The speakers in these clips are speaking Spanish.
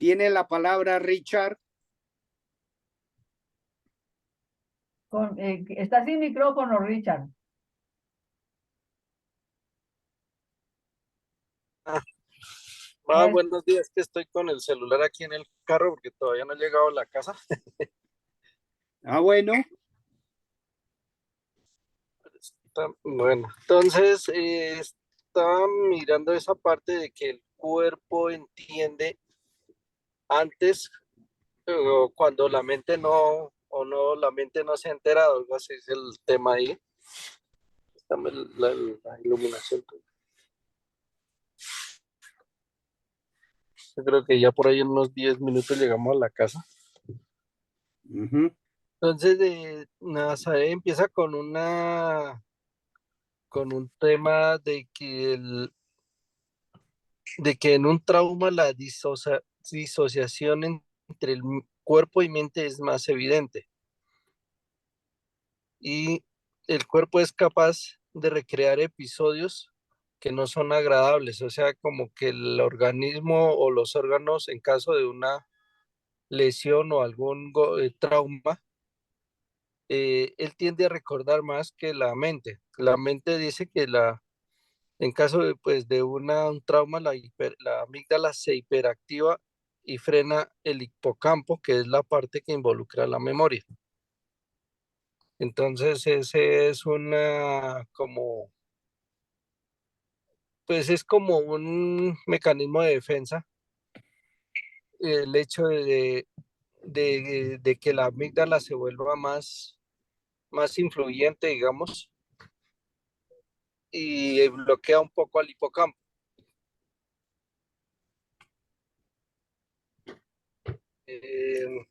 Tiene la palabra Richard. Está sin micrófono, Richard. Buenos días, que estoy con el celular aquí en el carro porque todavía no he llegado a la casa. Bueno. Bueno, entonces estaba mirando esa parte de que el cuerpo entiende antes o cuando la mente no, o no, la mente no se ha enterado, algo así es el tema ahí. Dame la iluminación. Yo creo que ya por ahí en unos 10 minutos llegamos a la casa. Entonces, Nazaret empieza con un tema de que en un trauma la disociación entre el cuerpo y mente es más evidente. Y el cuerpo es capaz de recrear episodios que no son agradables, o sea, como que el organismo o los órganos en caso de una lesión o algún trauma, él tiende a recordar más que la mente. La mente dice que en caso de, pues, de un trauma, la amígdala se hiperactiva y frena el hipocampo, que es la parte que involucra la memoria. Entonces, ese es pues es como un mecanismo de defensa, el hecho de que la amígdala se vuelva más influyente, digamos, y bloquea un poco al hipocampo. Eh,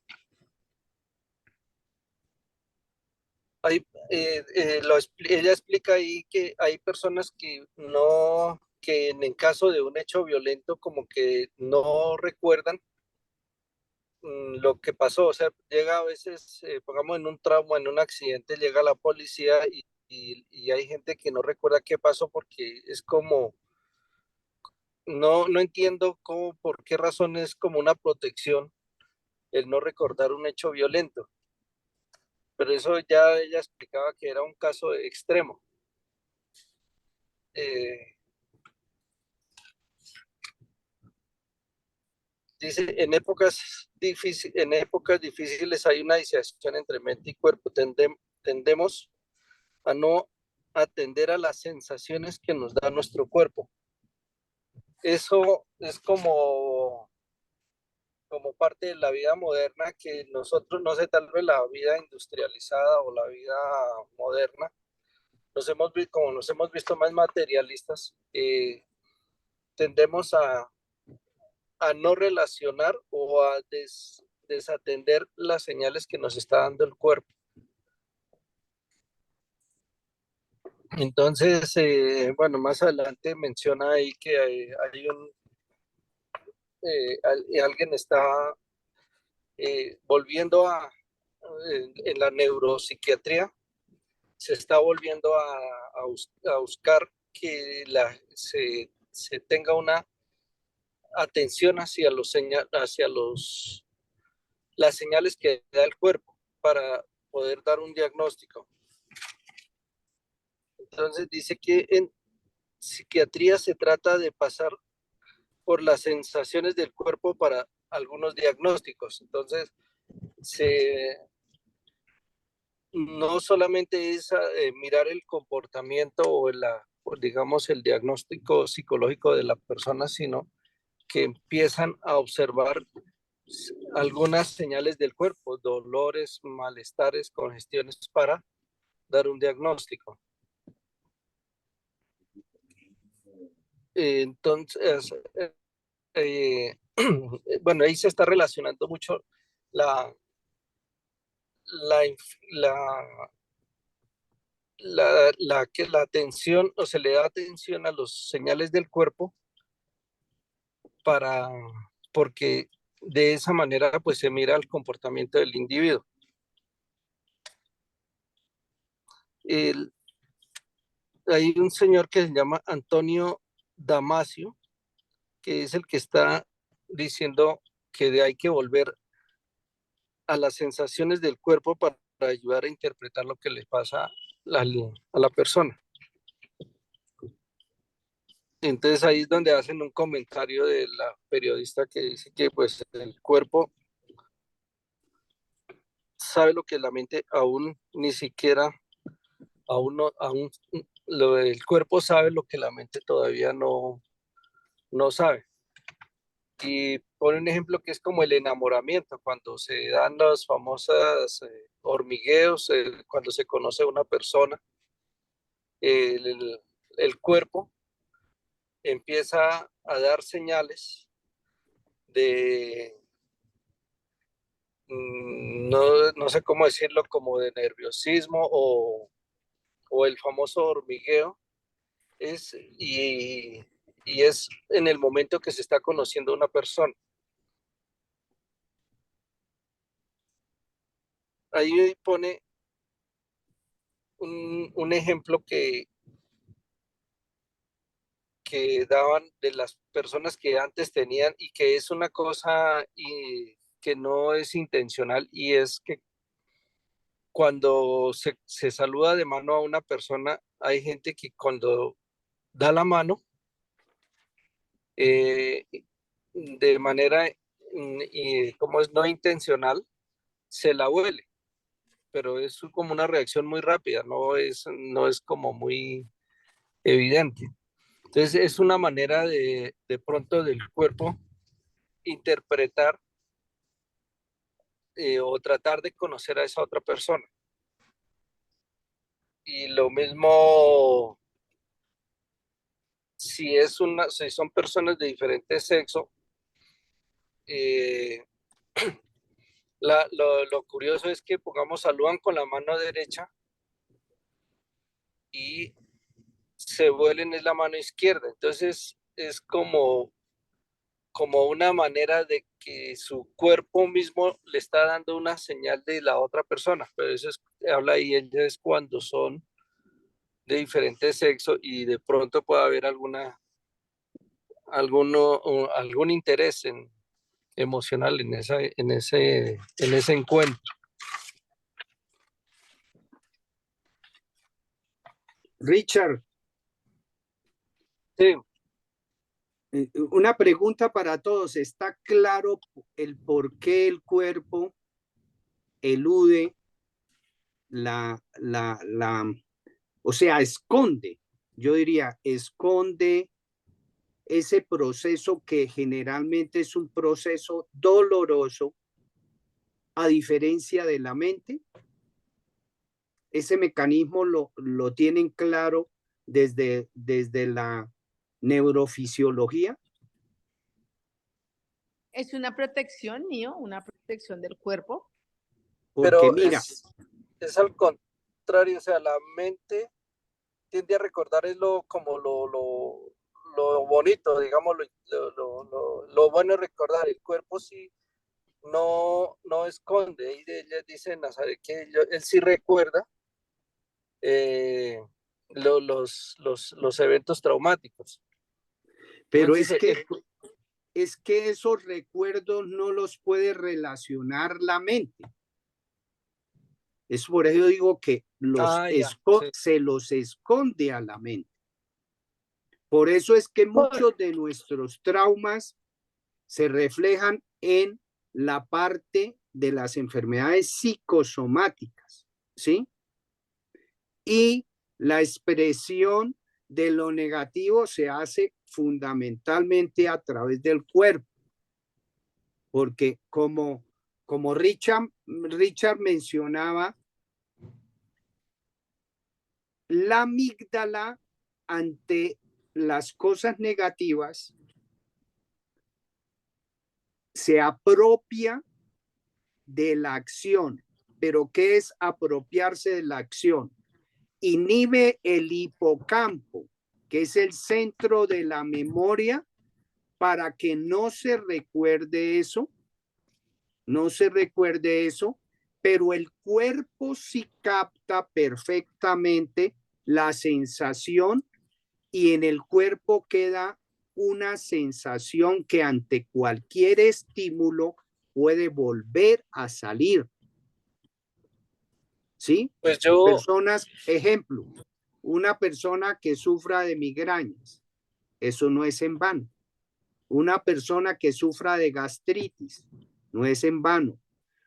ella explica ahí que hay personas que no, que en el caso de un hecho violento como que no recuerdan lo que pasó, o sea, llega a veces, pongamos en un trauma, en un accidente, llega la policía y hay gente que no recuerda qué pasó porque es como, no entiendo por qué razón es como una protección el no recordar un hecho violento, pero eso ya ella explicaba que era un caso extremo. Dice, en épocas difíciles hay una disociación entre mente y cuerpo. Tendemos a no atender a las sensaciones que nos da nuestro cuerpo. Eso es como parte de la vida moderna que nosotros, no sé, tal vez la vida industrializada o la vida moderna, como nos hemos visto más materialistas, tendemos a no relacionar o a desatender las señales que nos está dando el cuerpo. Entonces, bueno, más adelante menciona ahí que alguien está volviendo en la neuropsiquiatría, se está volviendo a buscar que se tenga una atención hacia las señales que da el cuerpo para poder dar un diagnóstico. Entonces dice que en psiquiatría se trata de pasar por las sensaciones del cuerpo para algunos diagnósticos. Entonces, no solamente es mirar el comportamiento o digamos el diagnóstico psicológico de la persona, sino que empiezan a observar algunas señales del cuerpo, dolores, malestares, congestiones para dar un diagnóstico. Entonces, bueno, ahí se está relacionando mucho la, la, la atención, o se le da atención a las señales del cuerpo porque de esa manera pues se mira el comportamiento del individuo. Hay un señor que se llama Antonio Damasio, que es el que está diciendo que hay que volver a las sensaciones del cuerpo para ayudar a interpretar lo que le pasa a la persona. Entonces ahí es donde hacen un comentario de la periodista que dice que pues el cuerpo sabe lo que la mente aún ni siquiera, el cuerpo sabe lo que la mente todavía no sabe. Y pone un ejemplo que es como el enamoramiento, cuando se dan los famosos hormigueos, cuando se conoce a una persona, el cuerpo empieza a dar señales de, no sé cómo decirlo, como de nerviosismo o el famoso hormigueo, es, y es en el momento que se está conociendo a una persona. Ahí pone un ejemplo que daban de las personas que antes tenían y que es una cosa y que no es intencional, y es que cuando se saluda de mano a una persona, hay gente que cuando da la mano, eh, de manera, como es no intencional, se la huele, pero es como una reacción muy rápida, no es como muy evidente. Entonces es una manera de pronto del cuerpo interpretar o tratar de conocer a esa otra persona. Y lo mismo si son personas de diferente sexo, eh, lo curioso es que, pongamos, saludan con la mano derecha y se vuelen es la mano izquierda. Entonces es como una manera de que su cuerpo mismo le está dando una señal de la otra persona. Pero eso habla ahí, ella es cuando son de diferente sexo y de pronto puede haber algún interés emocional en ese encuentro. Richard, Sí, una pregunta para todos. ¿Está claro el por qué el cuerpo elude o sea, esconde, yo diría, esconde ese proceso que generalmente es un proceso doloroso, a diferencia de la mente? Ese mecanismo lo tienen claro desde la neurofisiología. Es una protección, mío, una protección del cuerpo. Porque pero mira, es al contrario, o sea, la mente tiende a recordar es lo bonito, digamos, lo bueno es recordar. El cuerpo sí no esconde. Y ella dice Nazaret que él sí recuerda eh, los eventos traumáticos. pero Entonces dice, es que esos recuerdos no los puede relacionar la mente. Es por eso digo que ya, sí. se los esconde a la mente. Por eso es que muchos de nuestros traumas se reflejan en la parte de las enfermedades psicosomáticas, ¿sí? Y la expresión de lo negativo se hace fundamentalmente a través del cuerpo, porque como Richard mencionaba, la amígdala ante las cosas negativas se apropia de la acción. ¿Pero qué es apropiarse de la acción? Inhibe el hipocampo, que es el centro de la memoria, para que no se recuerde eso, pero el cuerpo sí capta perfectamente la sensación y en el cuerpo queda una sensación que ante cualquier estímulo puede volver a salir. ¿Sí? Pues yo, Personas, ejemplo, una persona que sufra de migrañas, eso no es en vano. Una persona que sufra de gastritis, no es en vano.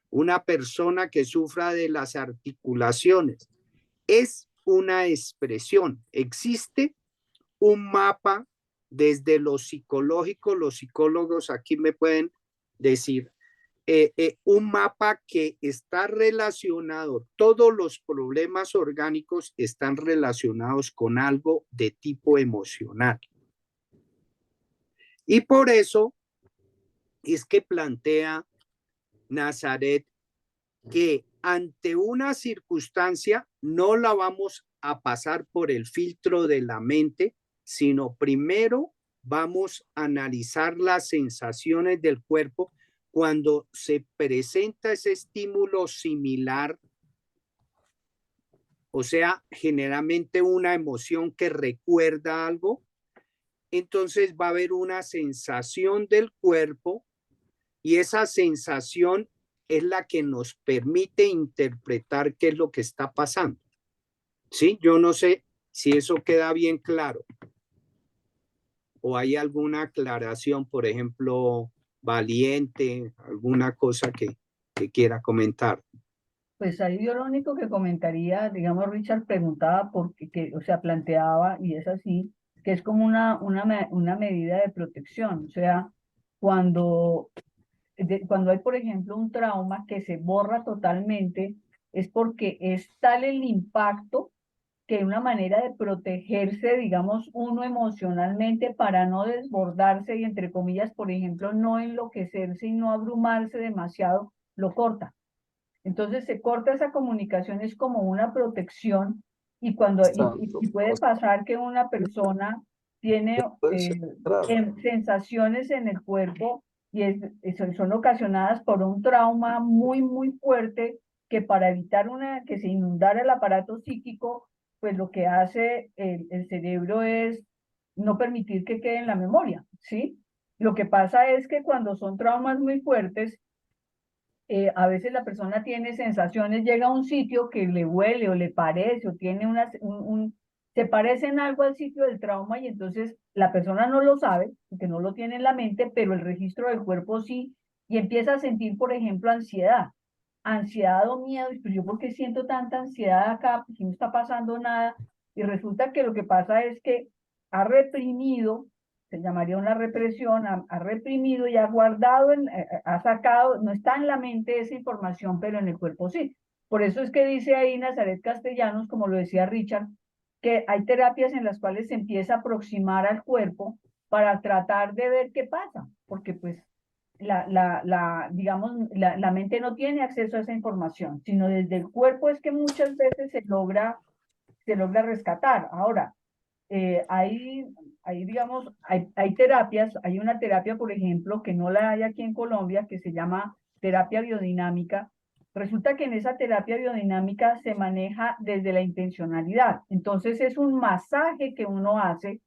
Una persona que sufra de las articulaciones, es una expresión. Existe un mapa desde lo psicológico, los psicólogos aquí me pueden decir, un mapa que está relacionado, todos los problemas orgánicos están relacionados con algo de tipo emocional. Y por eso es que plantea Nazaret que ante una circunstancia no la vamos a pasar por el filtro de la mente, sino primero vamos a analizar las sensaciones del cuerpo cuando se presenta ese estímulo similar, o sea, generalmente una emoción que recuerda algo, entonces va a haber una sensación del cuerpo y esa sensación es la que nos permite interpretar qué es lo que está pasando. ¿Sí? Yo no sé si eso queda bien claro o hay alguna aclaración, por ejemplo, Valiente, alguna cosa que quiera comentar. Pues ahí yo lo único que comentaría, digamos, Richard preguntaba o sea, planteaba, y es así, que es como una medida de protección. O sea, cuando, cuando hay, por ejemplo, un trauma que se borra totalmente, es porque es tal el impacto que una manera de protegerse, digamos, uno emocionalmente para no desbordarse y, entre comillas, por ejemplo, no enloquecerse y no abrumarse demasiado, lo corta. Entonces se corta esa comunicación, es como una protección y y puede pasar que una persona tiene sensaciones en el cuerpo y son ocasionadas por un trauma muy fuerte que para evitar que se inundara el aparato psíquico, pues lo que hace el cerebro es no permitir que quede en la memoria, ¿sí? Lo que pasa es que cuando son traumas muy fuertes, a veces la persona tiene sensaciones, llega a un sitio que le huele o le parece o tiene se parece en algo al sitio del trauma y entonces la persona no lo sabe, porque no lo tiene en la mente, pero el registro del cuerpo sí, y empieza a sentir, por ejemplo, ansiedad o miedo, y pues yo por qué siento tanta ansiedad acá, porque no está pasando nada, y resulta que lo que pasa es que ha reprimido, se llamaría una represión, ha reprimido y ha guardado, ha sacado, no está en la mente esa información, pero en el cuerpo sí. Por eso es que dice ahí Nazaret Castellanos, como lo decía Richard, que hay terapias en las cuales se empieza a aproximar al cuerpo para tratar de ver qué pasa, porque pues digamos, la mente no tiene acceso a esa información, sino desde el cuerpo es que muchas veces se logra rescatar. Ahora, digamos, hay terapias, hay una terapia, por ejemplo, que no la hay aquí en Colombia, que se llama terapia biodinámica. Resulta que en esa terapia biodinámica se maneja desde la intencionalidad. Entonces es un masaje que uno hace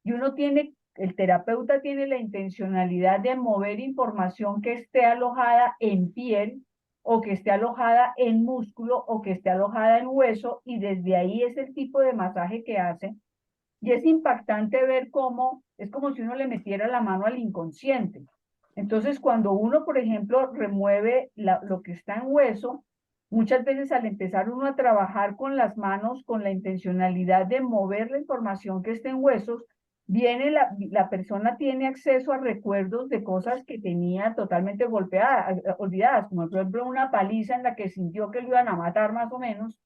y el terapeuta tiene la intencionalidad de mover información que esté alojada en piel o que esté alojada en músculo o que esté alojada en hueso y desde ahí es el tipo de masaje que hace. Y es impactante ver cómo es como si uno le metiera la mano al inconsciente. Entonces, cuando uno, por ejemplo, remueve lo que está en hueso, muchas veces al empezar uno a trabajar con las manos, con la intencionalidad de mover la información que está en huesos, la persona tiene acceso a recuerdos de cosas que tenía totalmente olvidadas, como por ejemplo una paliza en la que sintió que lo iban a matar más o menos,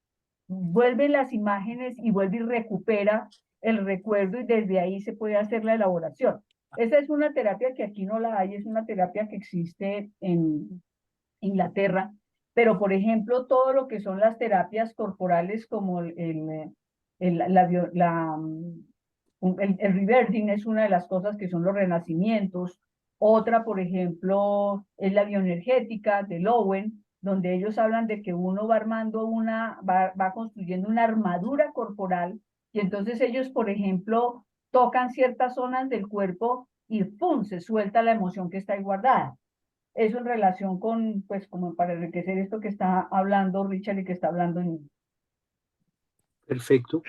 vuelven las imágenes y vuelve y recupera el recuerdo y desde ahí se puede hacer la elaboración. Esa es una terapia que aquí no la hay, es una terapia que existe en Inglaterra, pero por ejemplo todo lo que son las terapias corporales como el reversing es una de las cosas que son los renacimientos. Otra, por ejemplo, es la bioenergética de Lowen, donde ellos hablan de que uno va armando va construyendo una armadura corporal y entonces ellos, por ejemplo, tocan ciertas zonas del cuerpo y ¡pum! Se suelta la emoción que está ahí guardada. Eso en relación con, pues, como para enriquecer esto que está hablando Richard y que está hablando Niño. Perfecto.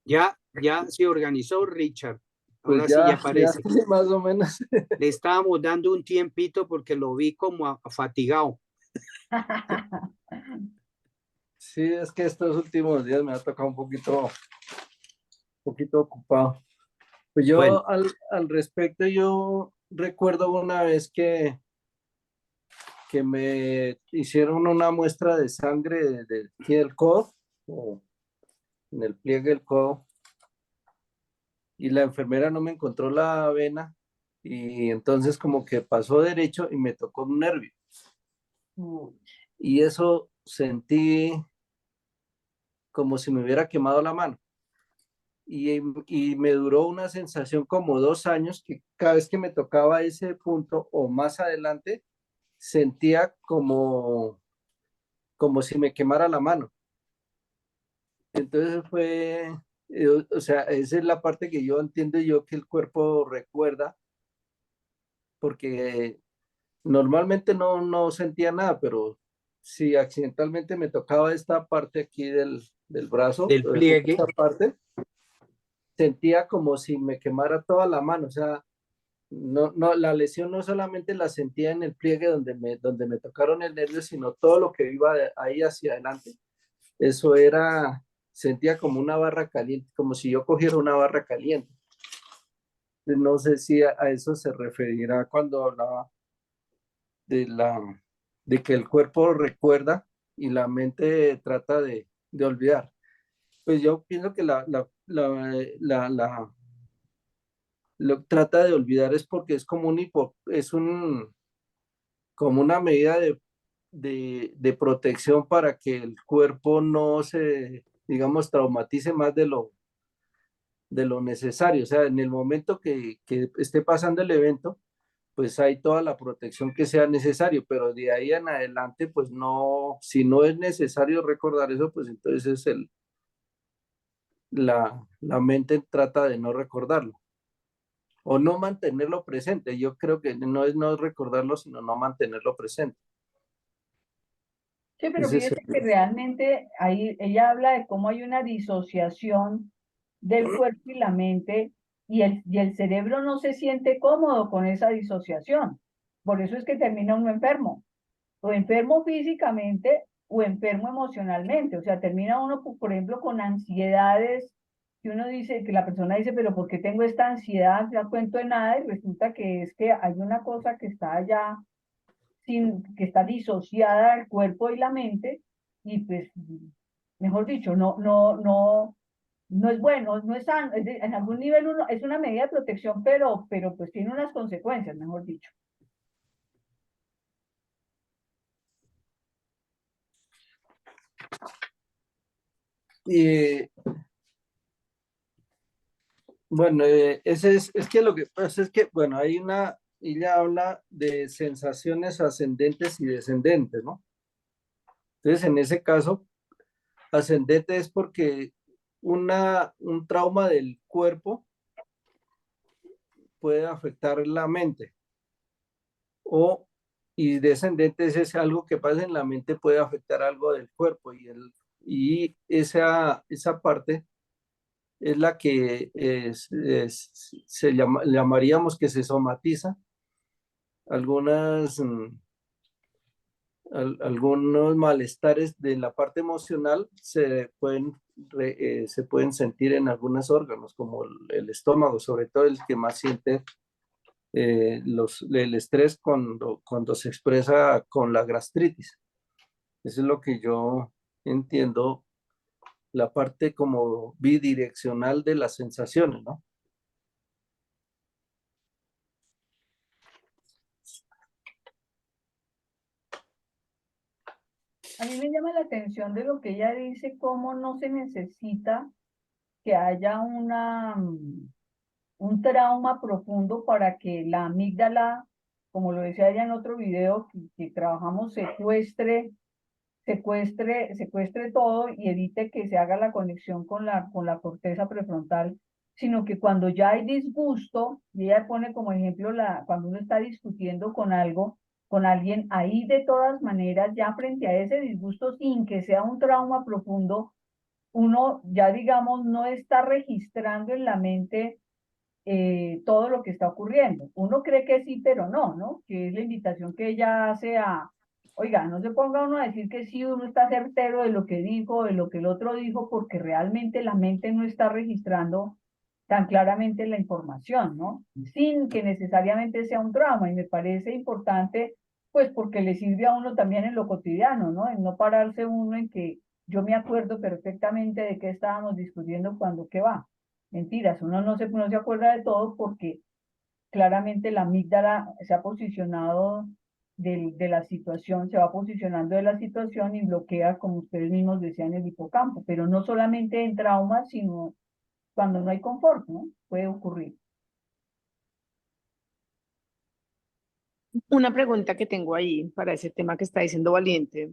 Ya se organizó Richard. Pues Ahora sí ya ya aparece. estoy más o menos. Le estábamos dando un tiempito porque lo vi como fatigado. Sí, es que estos últimos días me ha tocado un poquito ocupado. Pues Bueno, yo al respecto, yo recuerdo una vez que me hicieron una muestra de sangre aquí del codo, o en el pliegue del codo, y la enfermera no me encontró la vena, y entonces como que pasó derecho y me tocó un nervio. Y eso sentí como si me hubiera quemado la mano. Y me duró una sensación como 2 años que cada vez que me tocaba ese punto o más adelante, sentía como si me quemara la mano. Entonces o sea, esa es la parte que yo entiendo yo que el cuerpo recuerda, porque normalmente no sentía nada, pero si accidentalmente me tocaba esta parte aquí del brazo, del pliegue. esta parte, sentía como si me quemara toda la mano, o sea, no, la lesión no solamente la sentía en el pliegue donde me tocaron el nervio, sino todo lo que iba ahí hacia adelante. Eso sentía como una barra caliente, como si yo cogiera una barra caliente. No sé si a eso se referirá cuando hablaba de de que el cuerpo recuerda y la mente trata de olvidar. Pues yo pienso que lo que trata de olvidar es porque es como como una medida de protección para que el cuerpo no se, digamos, traumatice más de lo necesario. O sea, en el momento que esté pasando el evento, pues hay toda la protección que sea necesario, pero de ahí en adelante, pues no, si no es necesario recordar eso, pues entonces la mente trata de no recordarlo o no mantenerlo presente. Yo creo que no es no recordarlo, sino no mantenerlo presente. Sí, pero Ese es fíjese que realmente ahí ella habla de cómo hay una disociación del cuerpo y la mente y el cerebro no se siente cómodo con esa disociación. Por eso es que termina uno enfermo, o enfermo físicamente o enfermo emocionalmente. O sea, termina uno, por ejemplo, con ansiedades que uno dice, que la persona dice, pero ¿por qué tengo esta ansiedad? No cuento de nada y resulta que es que hay una cosa que está allá que está disociada del cuerpo y la mente, y pues, mejor dicho, no es bueno, no es sano, en algún nivel uno, es una medida de protección, pero pues tiene unas consecuencias, mejor dicho. Y bueno, es que lo que pasa es que, bueno, ella habla de sensaciones ascendentes y descendentes, ¿no? Entonces, en ese caso, ascendente es porque un trauma del cuerpo puede afectar la mente, o, y descendentes es algo que pasa en la mente puede afectar algo del cuerpo, y esa parte es la que llamaríamos que se somatiza. Algunas, algunos malestares de la parte emocional se pueden sentir en algunos órganos, como el estómago, sobre todo el que más siente el estrés cuando se expresa con la gastritis. Eso es lo que yo entiendo, la parte como bidireccional de las sensaciones, ¿no? A mí me llama la atención de lo que ella dice, cómo no se necesita que haya un trauma profundo para que la amígdala, como lo decía ella en otro video que trabajamos, secuestre todo y evite que se haga la conexión con la corteza prefrontal, sino que cuando ya hay disgusto, y ella pone como ejemplo cuando uno está discutiendo con algo, con alguien, ahí de todas maneras, ya frente a ese disgusto, sin que sea un trauma profundo, uno ya digamos no está registrando en la mente todo lo que está ocurriendo. Uno cree que sí, pero no, ¿no? Que es la invitación que ella hace a, oiga, no se ponga uno a decir que sí, uno está certero de lo que dijo, de lo que el otro dijo, porque realmente la mente no está registrando tan claramente la información, ¿no? Sin que necesariamente sea un trauma. Y me parece importante, pues porque le sirve a uno también en lo cotidiano, ¿no? En no pararse uno en que yo me acuerdo perfectamente de qué estábamos discutiendo cuando qué va. Mentiras, uno no se acuerda de todo porque claramente la amígdala se ha posicionado de la situación, se va posicionando de la situación y bloquea, como ustedes mismos decían, el hipocampo, pero no solamente en traumas, sino cuando no hay confort, ¿no? Puede ocurrir. Una pregunta que tengo ahí para ese tema que está diciendo Valiente.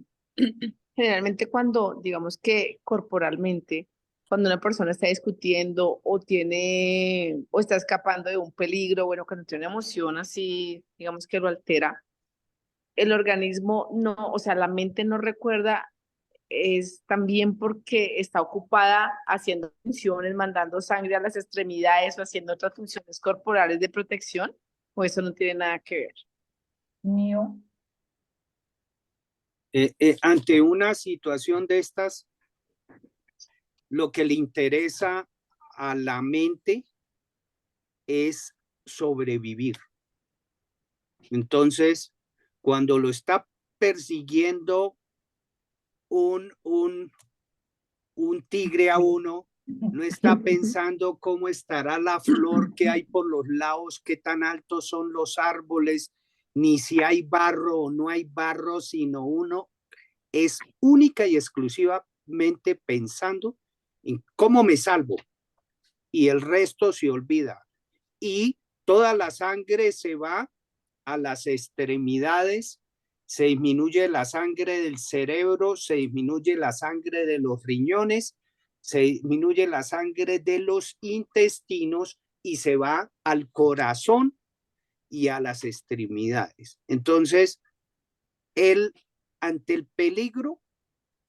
Generalmente cuando, digamos que corporalmente, cuando una persona está discutiendo o tiene, o está escapando de un peligro, bueno, cuando tiene una emoción así, digamos que lo altera, el organismo no, o sea, la mente no recuerda, es también porque está ocupada haciendo funciones, mandando sangre a las extremidades o haciendo otras funciones corporales de protección, o eso no tiene nada que ver. Mío, Ante una situación de estas, lo que le interesa a la mente es sobrevivir. Entonces, cuando lo está persiguiendo un tigre a uno, no está pensando cómo estará la flor que hay por los lados, qué tan altos son los árboles, ni si hay barro o no hay barro, sino uno es única y exclusivamente pensando en cómo me salvo y el resto se olvida. Y toda la sangre se va a las extremidades, se disminuye la sangre del cerebro, se disminuye la sangre de los riñones, se disminuye la sangre de los intestinos y se va al corazón y a las extremidades. Entonces, él, ante el peligro,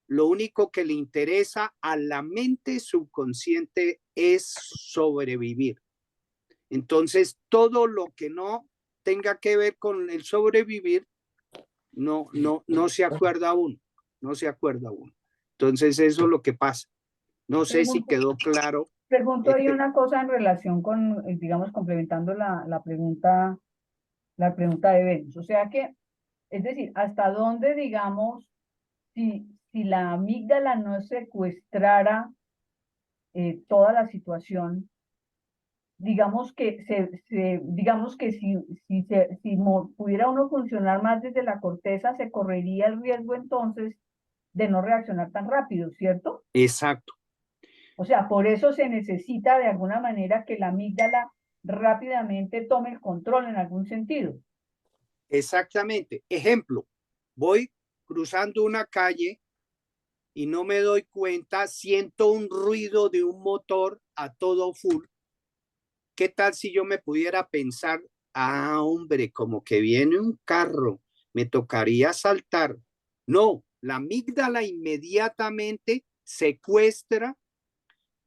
lo único que le interesa a la mente subconsciente es sobrevivir. Entonces, todo lo que no tenga que ver con el sobrevivir, no se acuerda uno, no se acuerda uno. Entonces, eso es lo que pasa. No sé si quedó claro. pregunto ahí una cosa en relación con, digamos, complementando la pregunta de Venus. O sea que, es decir, hasta dónde, digamos, si la amígdala no secuestrara toda la situación, digamos que si pudiera uno funcionar más desde la corteza, se correría el riesgo entonces de no reaccionar tan rápido, ¿cierto? Exacto, O sea, por eso se necesita de alguna manera que la amígdala rápidamente tome el control en algún sentido. exactamente. Ejemplo, voy cruzando una calle y no me doy cuenta, siento un ruido de un motor a todo full. ¿Qué tal si yo me pudiera pensar, hombre, como que viene un carro, me tocaría saltar? No, la amígdala inmediatamente secuestra,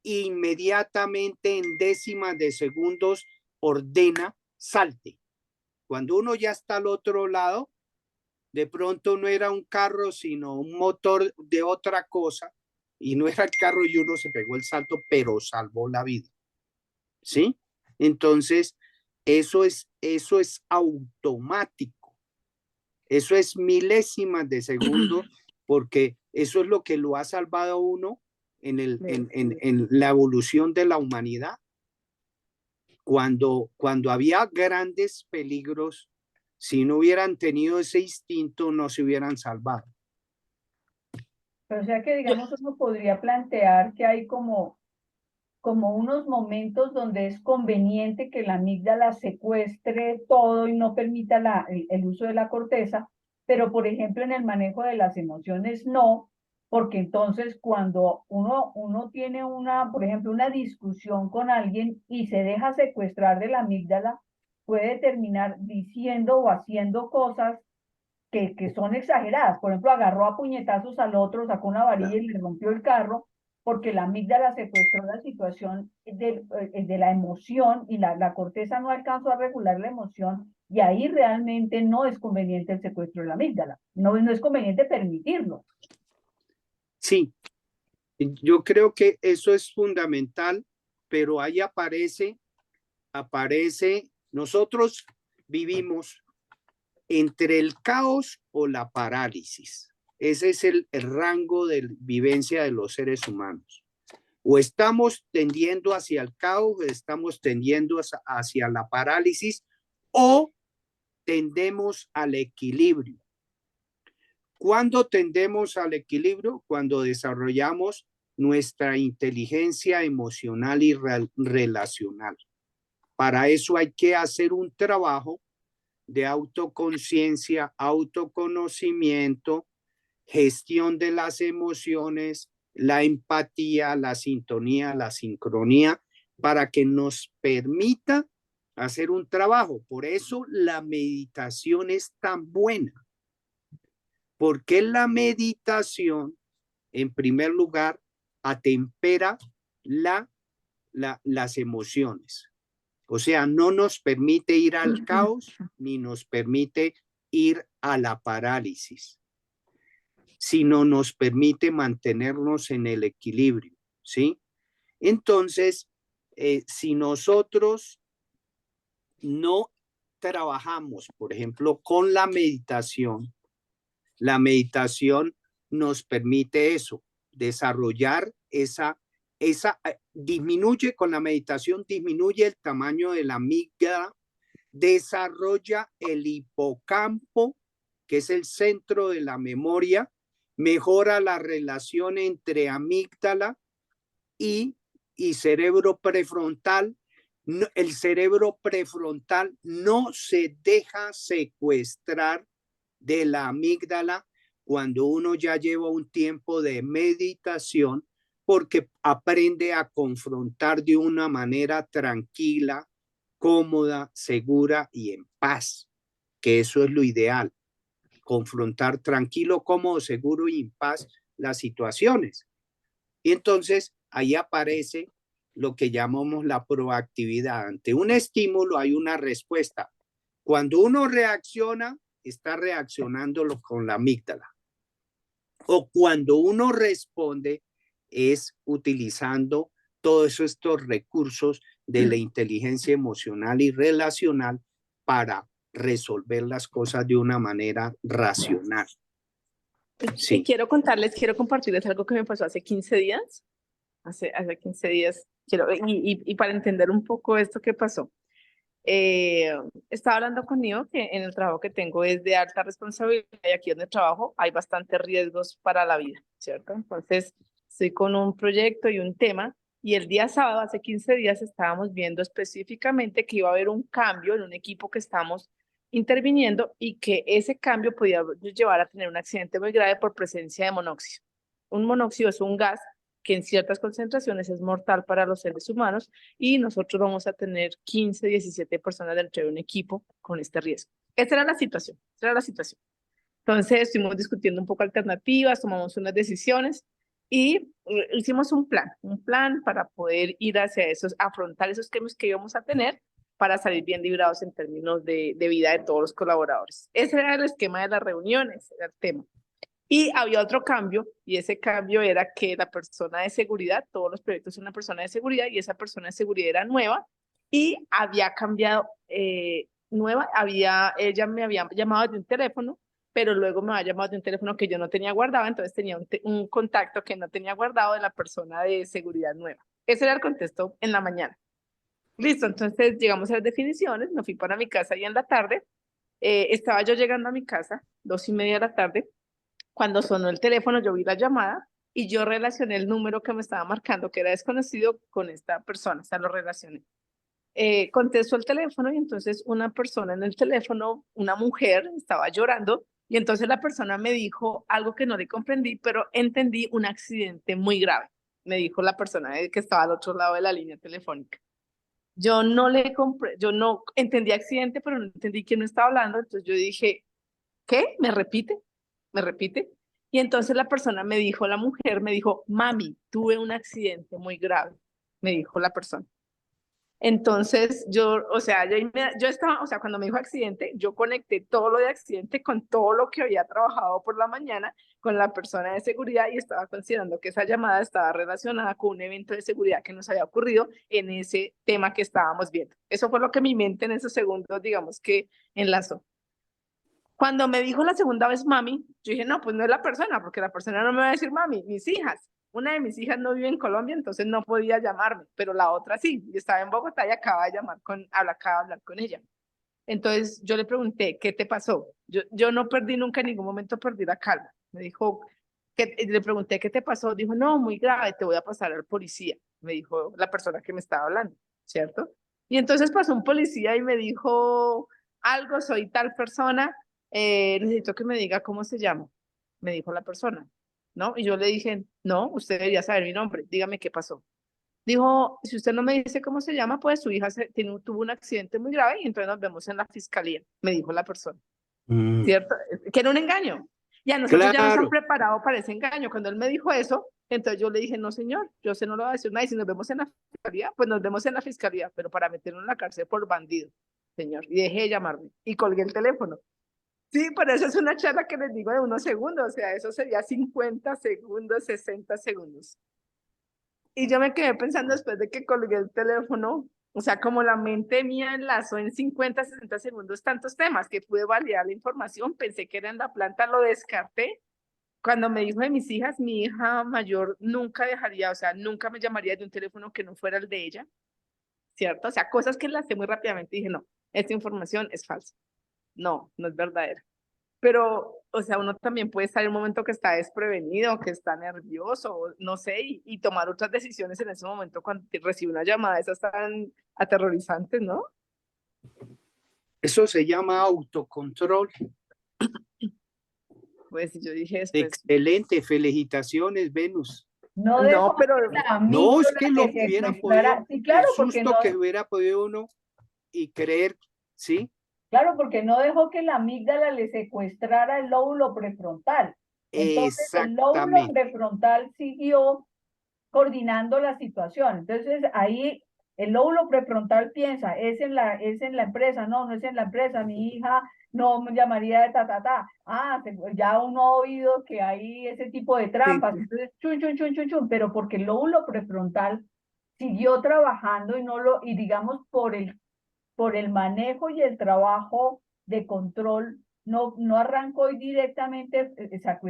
inmediatamente en décimas de segundos ordena salte. Cuando uno ya está al otro lado, de pronto no era un carro, sino un motor de otra cosa, y no era el carro y uno se pegó el salto, pero salvó la vida. ¿Sí? Entonces, eso es automático. Eso es milésimas de segundo, porque eso es lo que lo ha salvado a uno en la evolución de la humanidad. Cuando había grandes peligros, si no hubieran tenido ese instinto, no se hubieran salvado. Pero o sea que, digamos, uno podría plantear que hay como unos momentos donde es conveniente que la amígdala secuestre todo y no permita el uso de la corteza, pero por ejemplo en el manejo de las emociones no, porque entonces cuando uno tiene por ejemplo, una discusión con alguien y se deja secuestrar de la amígdala, puede terminar diciendo o haciendo cosas que son exageradas. Por ejemplo, agarró a puñetazos al otro, sacó una varilla y le rompió el carro, porque la amígdala secuestró la situación de la emoción y la corteza no alcanzó a regular la emoción, y ahí realmente no es conveniente el secuestro de la amígdala. No es conveniente permitirlo. Sí, yo creo que eso es fundamental, pero ahí aparece, nosotros vivimos entre el caos o la parálisis. Ese es el rango de vivencia de los seres humanos. O estamos tendiendo hacia el caos, o estamos tendiendo hacia la parálisis, o tendemos al equilibrio. ¿Cuándo tendemos al equilibrio? Cuando desarrollamos nuestra inteligencia emocional y relacional. Para eso hay que hacer un trabajo de autoconciencia, autoconocimiento, gestión de las emociones, la empatía, la sintonía, la sincronía, para que nos permita hacer un trabajo. Por eso la meditación es tan buena, porque la meditación, en primer lugar, atempera las emociones. O sea, no nos permite ir al caos ni nos permite ir a la parálisis, sino nos permite mantenernos en el equilibrio, ¿sí? Entonces, si nosotros no trabajamos, por ejemplo, con la meditación nos permite eso, desarrollar disminuye con la meditación, disminuye el tamaño de la amígdala, desarrolla el hipocampo, que es el centro de la memoria, mejora la relación entre amígdala y cerebro prefrontal. El cerebro prefrontal no se deja secuestrar de la amígdala cuando uno ya lleva un tiempo de meditación, porque aprende a confrontar de una manera tranquila, cómoda, segura y en paz, que eso es lo ideal, confrontar tranquilo, cómodo, seguro y en paz las situaciones. Y entonces ahí aparece lo que llamamos la proactividad. Ante un estímulo hay una respuesta. Cuando uno reacciona, está reaccionándolo con la amígdala. O cuando uno responde, es utilizando todos estos recursos de la inteligencia emocional y relacional para resolver las cosas de una manera racional. Sí. Quiero compartirles algo que me pasó hace 15 días. Hace 15 días, y para entender un poco esto que pasó. Estaba hablando conmigo que en el trabajo que tengo es de alta responsabilidad y aquí donde trabajo hay bastantes riesgos para la vida, ¿cierto? Entonces, estoy con un proyecto y un tema, y el día sábado, hace 15 días, estábamos viendo específicamente que iba a haber un cambio en un equipo que estamos interviniendo y que ese cambio podía llevar a tener un accidente muy grave por presencia de monóxido. Un monóxido es un gas que en ciertas concentraciones es mortal para los seres humanos, y nosotros vamos a tener 15, 17 personas dentro de un equipo con este riesgo. Esa era la situación. Entonces estuvimos discutiendo un poco alternativas, tomamos unas decisiones y hicimos un plan para poder ir hacia afrontar esos cambios que íbamos a tener para salir bien librados en términos de vida de todos los colaboradores. Ese era el esquema de las reuniones, era el tema. Y había otro cambio, y ese cambio era que la persona de seguridad, todos los proyectos son una persona de seguridad, y esa persona de seguridad era nueva, y había cambiado, ella me había llamado de un teléfono, pero luego me había llamado de un teléfono que yo no tenía guardado, entonces tenía un contacto que no tenía guardado de la persona de seguridad nueva. Ese era el contexto en la mañana. Listo, entonces llegamos a las definiciones, me fui para mi casa y en la tarde, estaba yo llegando a mi casa, 2:30 de la tarde, cuando sonó el teléfono, yo vi la llamada y yo relacioné el número que me estaba marcando, que era desconocido, con esta persona, o sea, lo relacioné. Contesto el teléfono y entonces una persona en el teléfono, una mujer, estaba llorando Y entonces la persona me dijo algo que no le comprendí, pero entendí un accidente muy grave. Me dijo la persona que estaba al otro lado de la línea telefónica. Yo no le compré, yo no entendí accidente, pero no entendí quién me estaba hablando. Entonces yo dije, ¿qué? ¿Me repite? ¿Me repite? Y entonces la persona me dijo, la mujer me dijo, mami, tuve un accidente muy grave, me dijo la persona. Entonces yo, o sea, yo estaba, o sea, cuando me dijo accidente, yo conecté todo lo de accidente con todo lo que había trabajado por la mañana con la persona de seguridad y estaba considerando que esa llamada estaba relacionada con un evento de seguridad que nos había ocurrido en ese tema que estábamos viendo. Eso fue lo que mi mente en esos segundos, digamos que enlazó. Cuando me dijo la segunda vez mami, yo dije, no, pues no es la persona, porque la persona no me va a decir mami, mis hijas. Una de mis hijas no vive en Colombia, entonces no podía llamarme, pero la otra sí. Yo estaba en Bogotá y acaba de llamar acaba de hablar con ella. Entonces yo le pregunté, ¿qué te pasó? Yo no perdí nunca, en ningún momento perdí la calma. Me dijo, le pregunté, ¿qué te pasó? Dijo, no, muy grave, te voy a pasar al policía. Me dijo la persona que me estaba hablando, ¿cierto? Y entonces pasó un policía y me dijo, algo, soy tal persona, necesito que me diga cómo se llama, me dijo la persona, ¿no? Y yo le dije, no, usted debería saber mi nombre, dígame qué pasó. Dijo, si usted no me dice cómo se llama, pues su hija tuvo un accidente muy grave y entonces nos vemos en la fiscalía, me dijo la persona, ¿cierto? Que era un engaño. Y a nosotros ya nos han Claro, preparado para ese engaño. Cuando él me dijo eso, entonces yo le dije, no, señor, yo se no lo voy a decir nada y si nos vemos en la fiscalía, pues nos vemos en la fiscalía, pero para meterlo en la cárcel por bandido, señor. Y dejé de llamarme y colgué el teléfono. Sí, pero eso es una charla que les digo de unos segundos, o sea, eso sería 50 segundos, 60 segundos. Y yo me quedé pensando después de que colgué el teléfono, o sea, como la mente mía enlazó en 50, 60 segundos tantos temas que pude validar la información, pensé que era en la planta, lo descarté. Cuando me dijo de mis hijas, mi hija mayor nunca dejaría, o sea, nunca me llamaría de un teléfono que no fuera el de ella, ¿cierto? O sea, cosas que enlacé muy rápidamente y dije, no, esta información es falsa. No, no es verdadera. Pero, o sea, uno también puede estar en un momento que está desprevenido, que está nervioso, no sé, y tomar otras decisiones en ese momento cuando recibe una llamada, esas tan aterrorizantes, ¿no? eso se llama autocontrol. Pues yo dije después, Excelente, felicitaciones, Venus. No no, dejó pero que la No, es amígdala que le lo que hubiera secuestrara. podido, Sí, el claro, porque no, susto que hubiera podido uno y creer, ¿sí? claro, porque no dejó que la amígdala le secuestrara el lóbulo prefrontal. Entonces, el lóbulo Exactamente. prefrontal siguió coordinando la situación. Entonces, ahí el lóbulo prefrontal piensa, es en la empresa, no, no es en la empresa, mi hija no me llamaría de ta, ta, ta. Ah, ya uno ha oído que hay ese tipo de sí, trampas. sí, Entonces, chun, chun, chun, chun, chun, pero porque el lóbulo prefrontal siguió trabajando y no lo, y digamos por el manejo y el trabajo de control, no arrancó y directamente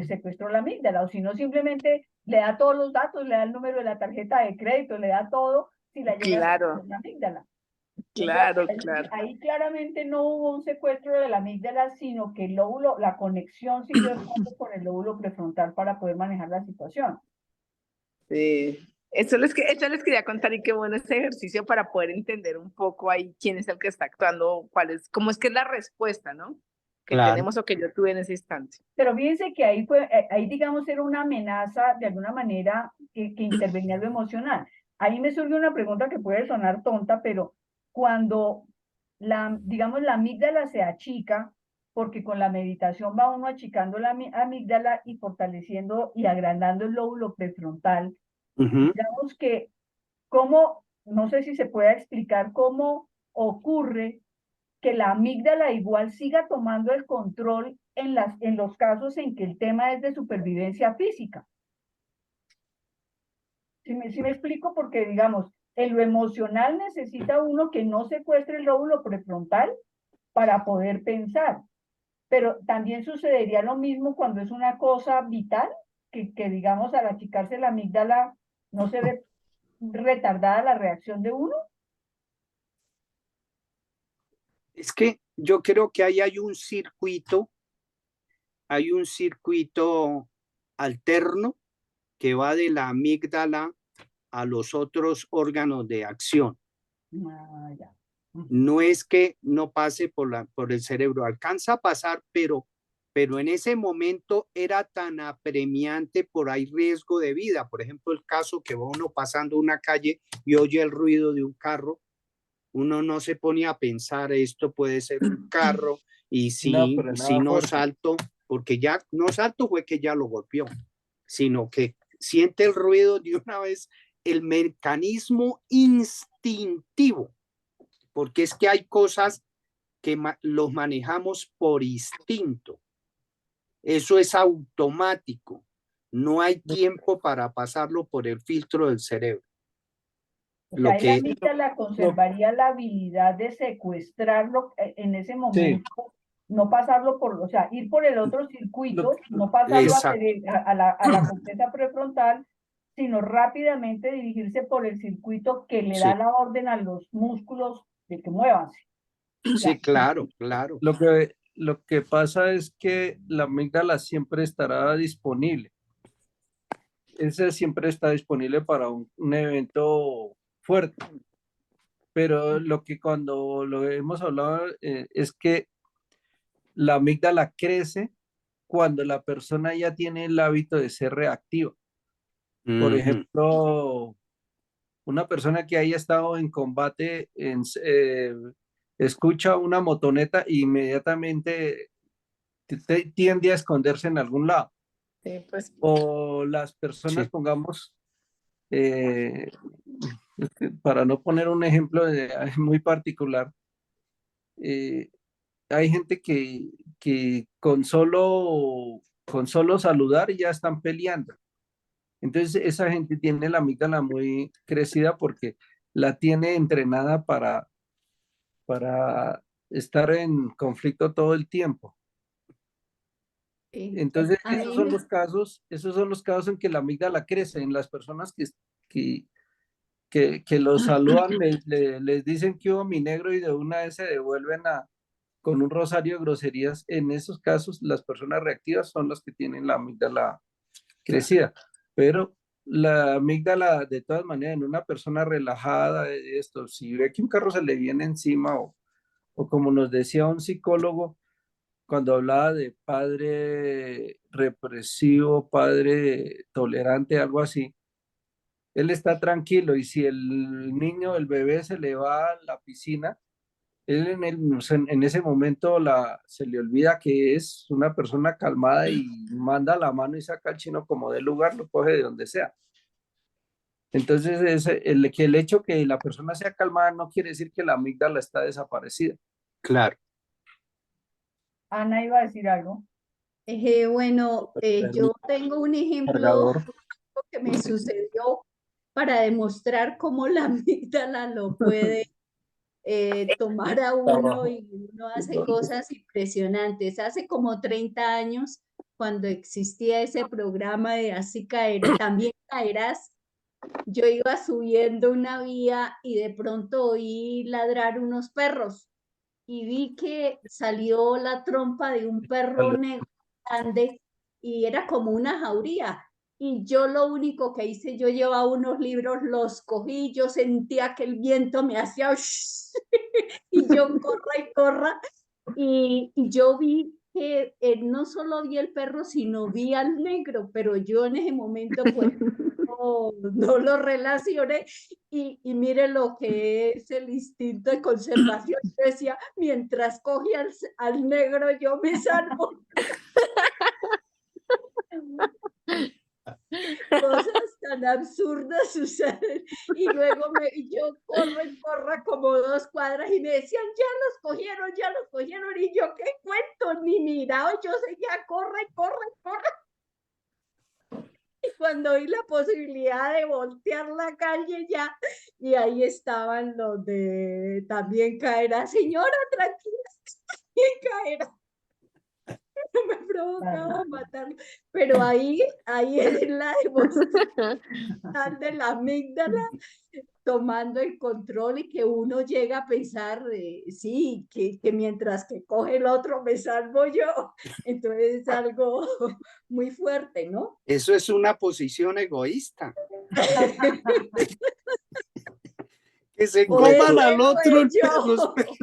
secuestró la amígdala, o si no simplemente le da todos los datos, le da el número de la tarjeta de crédito, le da todo, si la llega a secuestrar claro, la amígdala. Entonces, claro, claro. ahí claramente no hubo un secuestro de la amígdala, sino que el lóbulo, la conexión siguió estando con el lóbulo prefrontal para poder manejar la situación. Sí. Eso les quería contar y qué bueno este ejercicio para poder entender un poco ahí quién es el que está actuando, cómo es que es la respuesta, ¿no? Que Claro. tenemos o que yo tuve en ese instante. Pero fíjense que ahí digamos era una amenaza de alguna manera que intervenía lo emocional. Ahí me surge una pregunta que puede sonar tonta, pero cuando digamos, la amígdala se achica, porque con la meditación va uno achicando la amígdala y fortaleciendo y agrandando el lóbulo prefrontal, digamos que cómo, no sé si se puede explicar cómo ocurre que la amígdala igual siga tomando el control en los casos en que el tema es de supervivencia física. Si me explico? Porque, digamos, en lo emocional necesita uno que no secuestre el lóbulo prefrontal para poder pensar. Pero también sucedería lo mismo cuando es una cosa vital, que digamos, al achicarse la amígdala no se ve retardada la reacción de uno. Es que yo creo que ahí hay un circuito alterno que va de la amígdala a los otros órganos de acción. Ah, ya. No es que no pase por el cerebro, alcanza a pasar, pero en ese momento era tan apremiante por ahí riesgo de vida. Por ejemplo, el caso que va uno pasando una calle y oye el ruido de un carro, uno no se pone a pensar, esto puede ser un carro, y No, si, pero si nada no fuerte. salto, porque ya no salto fue que ya lo golpeó, sino que siente el ruido de una vez, el mecanismo instintivo, porque es que hay cosas que los manejamos por instinto. Eso es automático. No hay tiempo para pasarlo por el filtro del cerebro. O Lo sea, ahí la que, amígdala conservaría la habilidad de secuestrarlo en ese Sí, momento, no pasarlo por, o sea, ir por el otro lo, circuito, no pasarlo exacto, a la corteza prefrontal, sino rápidamente dirigirse por el circuito que le da sí, la orden a los músculos de que muévanse. sí, Ya. claro, claro. lo que pasa es que la amígdala siempre estará disponible. Ese siempre está disponible para un evento fuerte. Pero lo que cuando lo hemos hablado es que la amígdala crece cuando la persona ya tiene el hábito de ser reactiva. Por Ujú. ejemplo, una persona que haya estado en combate escucha una motoneta e inmediatamente tiende a esconderse en algún lado. Sí, pues O las personas, Sí, pongamos, eh, para no poner un ejemplo muy particular, eh, hay gente que con solo saludar ya están peleando. Entonces esa gente tiene la amígdala muy crecida porque la tiene entrenada para estar en conflicto todo el tiempo. Sí. Entonces A mí me, esos son los casos en que la amígdala crece, en las personas que, que los saludan, les dicen que hubo mi negro y de una vez se devuelven con un rosario de groserías. En esos casos, las personas reactivas son las que tienen la amígdala crecida, pero la amígdala, de todas maneras, en una persona relajada de esto, si ve que un carro se le viene encima o como nos decía un psicólogo cuando hablaba de padre represivo, padre tolerante, algo así, él está tranquilo y si el niño, el bebé se le va a la piscina, él en ese momento se le olvida que es una persona calmada y manda la mano y saca al chino como del lugar, lo coge de donde sea. Entonces, que el hecho que la persona sea calmada no quiere decir que la amígdala está desaparecida. claro. Ana iba a decir algo. bueno, yo tengo un ejemplo Cargador. que me sucedió para demostrar cómo la amígdala lo puede tomar a uno Abajo. y uno hace cosas impresionantes. Hace como 30 años, cuando existía ese programa de Así caer, también caerás, yo iba subiendo una vía y de pronto oí ladrar unos perros y vi que salió la trompa de un perro negro grande y era como una jauría. Y yo lo único que hice, yo llevaba unos libros, los cogí, yo sentía que el viento me hacía y yo corra y corra. Y yo vi que no solo vi el perro, sino vi al negro, pero yo en ese momento pues no lo relacioné y mire lo que es el instinto de conservación. Yo decía, mientras coge al negro yo me salvo. Cosas tan absurdas suceden y luego yo corro y corra como 2 cuadras y me decían, ya los cogieron y yo qué cuento, ni mirado, yo seguía, corre, corre, corre. Y cuando vi la posibilidad de voltear la calle ya, y ahí estaban los de también caerá, señora, tranquila, también caerá. No me provocaba matarlo, pero ahí es la demostración de la amígdala tomando el control y que uno llega a pensar, sí, que mientras que coge el otro me salvo yo. Entonces es algo muy fuerte, ¿no? Eso es una posición egoísta. Que se O de coman al quién o otro de los yo. perros.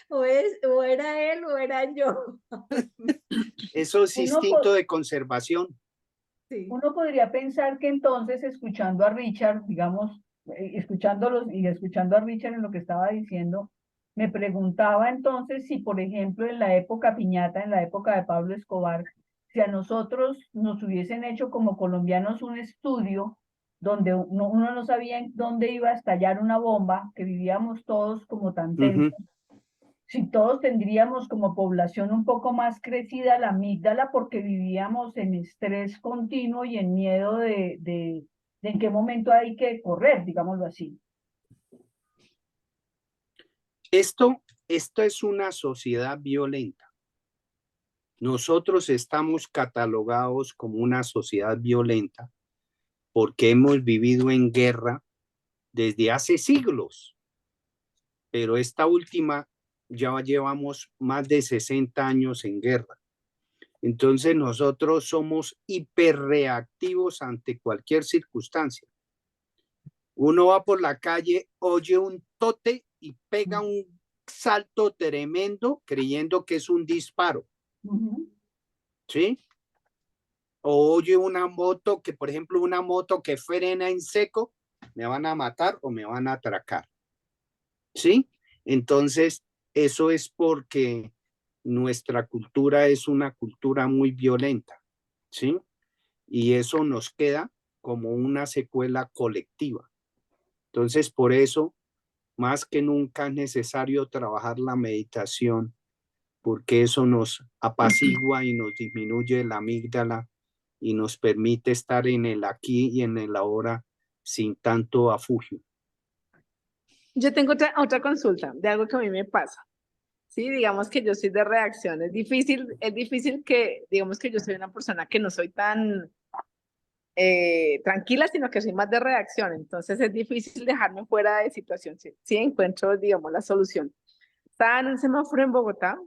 o era él o era yo. Eso es Uno, instinto de conservación. Sí. uno podría pensar que entonces, escuchando a Richard, digamos, escuchándolos y escuchando a Richard en lo que estaba diciendo, me preguntaba entonces si, por ejemplo, en la época piñata, en la época de Pablo Escobar, si a nosotros nos hubiesen hecho como colombianos un estudio donde uno no sabía en dónde iba a estallar una bomba, que vivíamos todos como tan tensos, si todos tendríamos como población un poco más crecida la amígdala porque vivíamos en estrés continuo y en miedo de en qué momento hay que correr, digámoslo así. Esto es una sociedad violenta. Nosotros estamos catalogados como una sociedad violenta porque hemos vivido en guerra desde hace siglos, pero esta última ya llevamos más de 60 años en guerra. Entonces nosotros somos hiperreactivos ante cualquier circunstancia. Uno va por la calle, oye un tote y pega un salto tremendo creyendo que es un disparo, ¿sí? O oye una moto que, por ejemplo, una moto que frena en seco, me van a matar o me van a atracar, ¿sí? Entonces, eso es porque nuestra cultura es una cultura muy violenta, ¿sí? Y eso nos queda como una secuela colectiva. Entonces, por eso, más que nunca es necesario trabajar la meditación, porque eso nos apacigua y nos disminuye la amígdala y nos permite estar en el aquí y en el ahora sin tanto afugio. Yo tengo otra consulta de algo que a mí me pasa. Sí, digamos que yo soy de reacción. Es difícil que, digamos que yo soy una persona que no soy tan tranquila, sino que soy más de reacción. Entonces es difícil dejarme fuera de situación. Sí, sí encuentro, digamos, la solución. Estaba en un semáforo en Bogotá.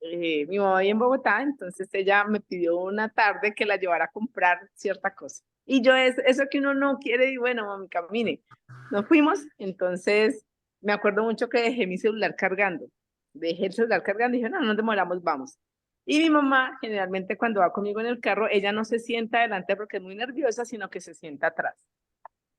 Mi mamá vive en Bogotá, entonces ella me pidió una tarde que la llevara a comprar cierta cosa. Y yo, eso que uno no quiere, y bueno, mami, camine. Nos fuimos, entonces me acuerdo mucho que dejé mi celular cargando. Dejé el celular cargando y dije, no, no nos demoramos, vamos. Y mi mamá, generalmente cuando va conmigo en el carro, ella no se sienta adelante porque es muy nerviosa, sino que se sienta atrás.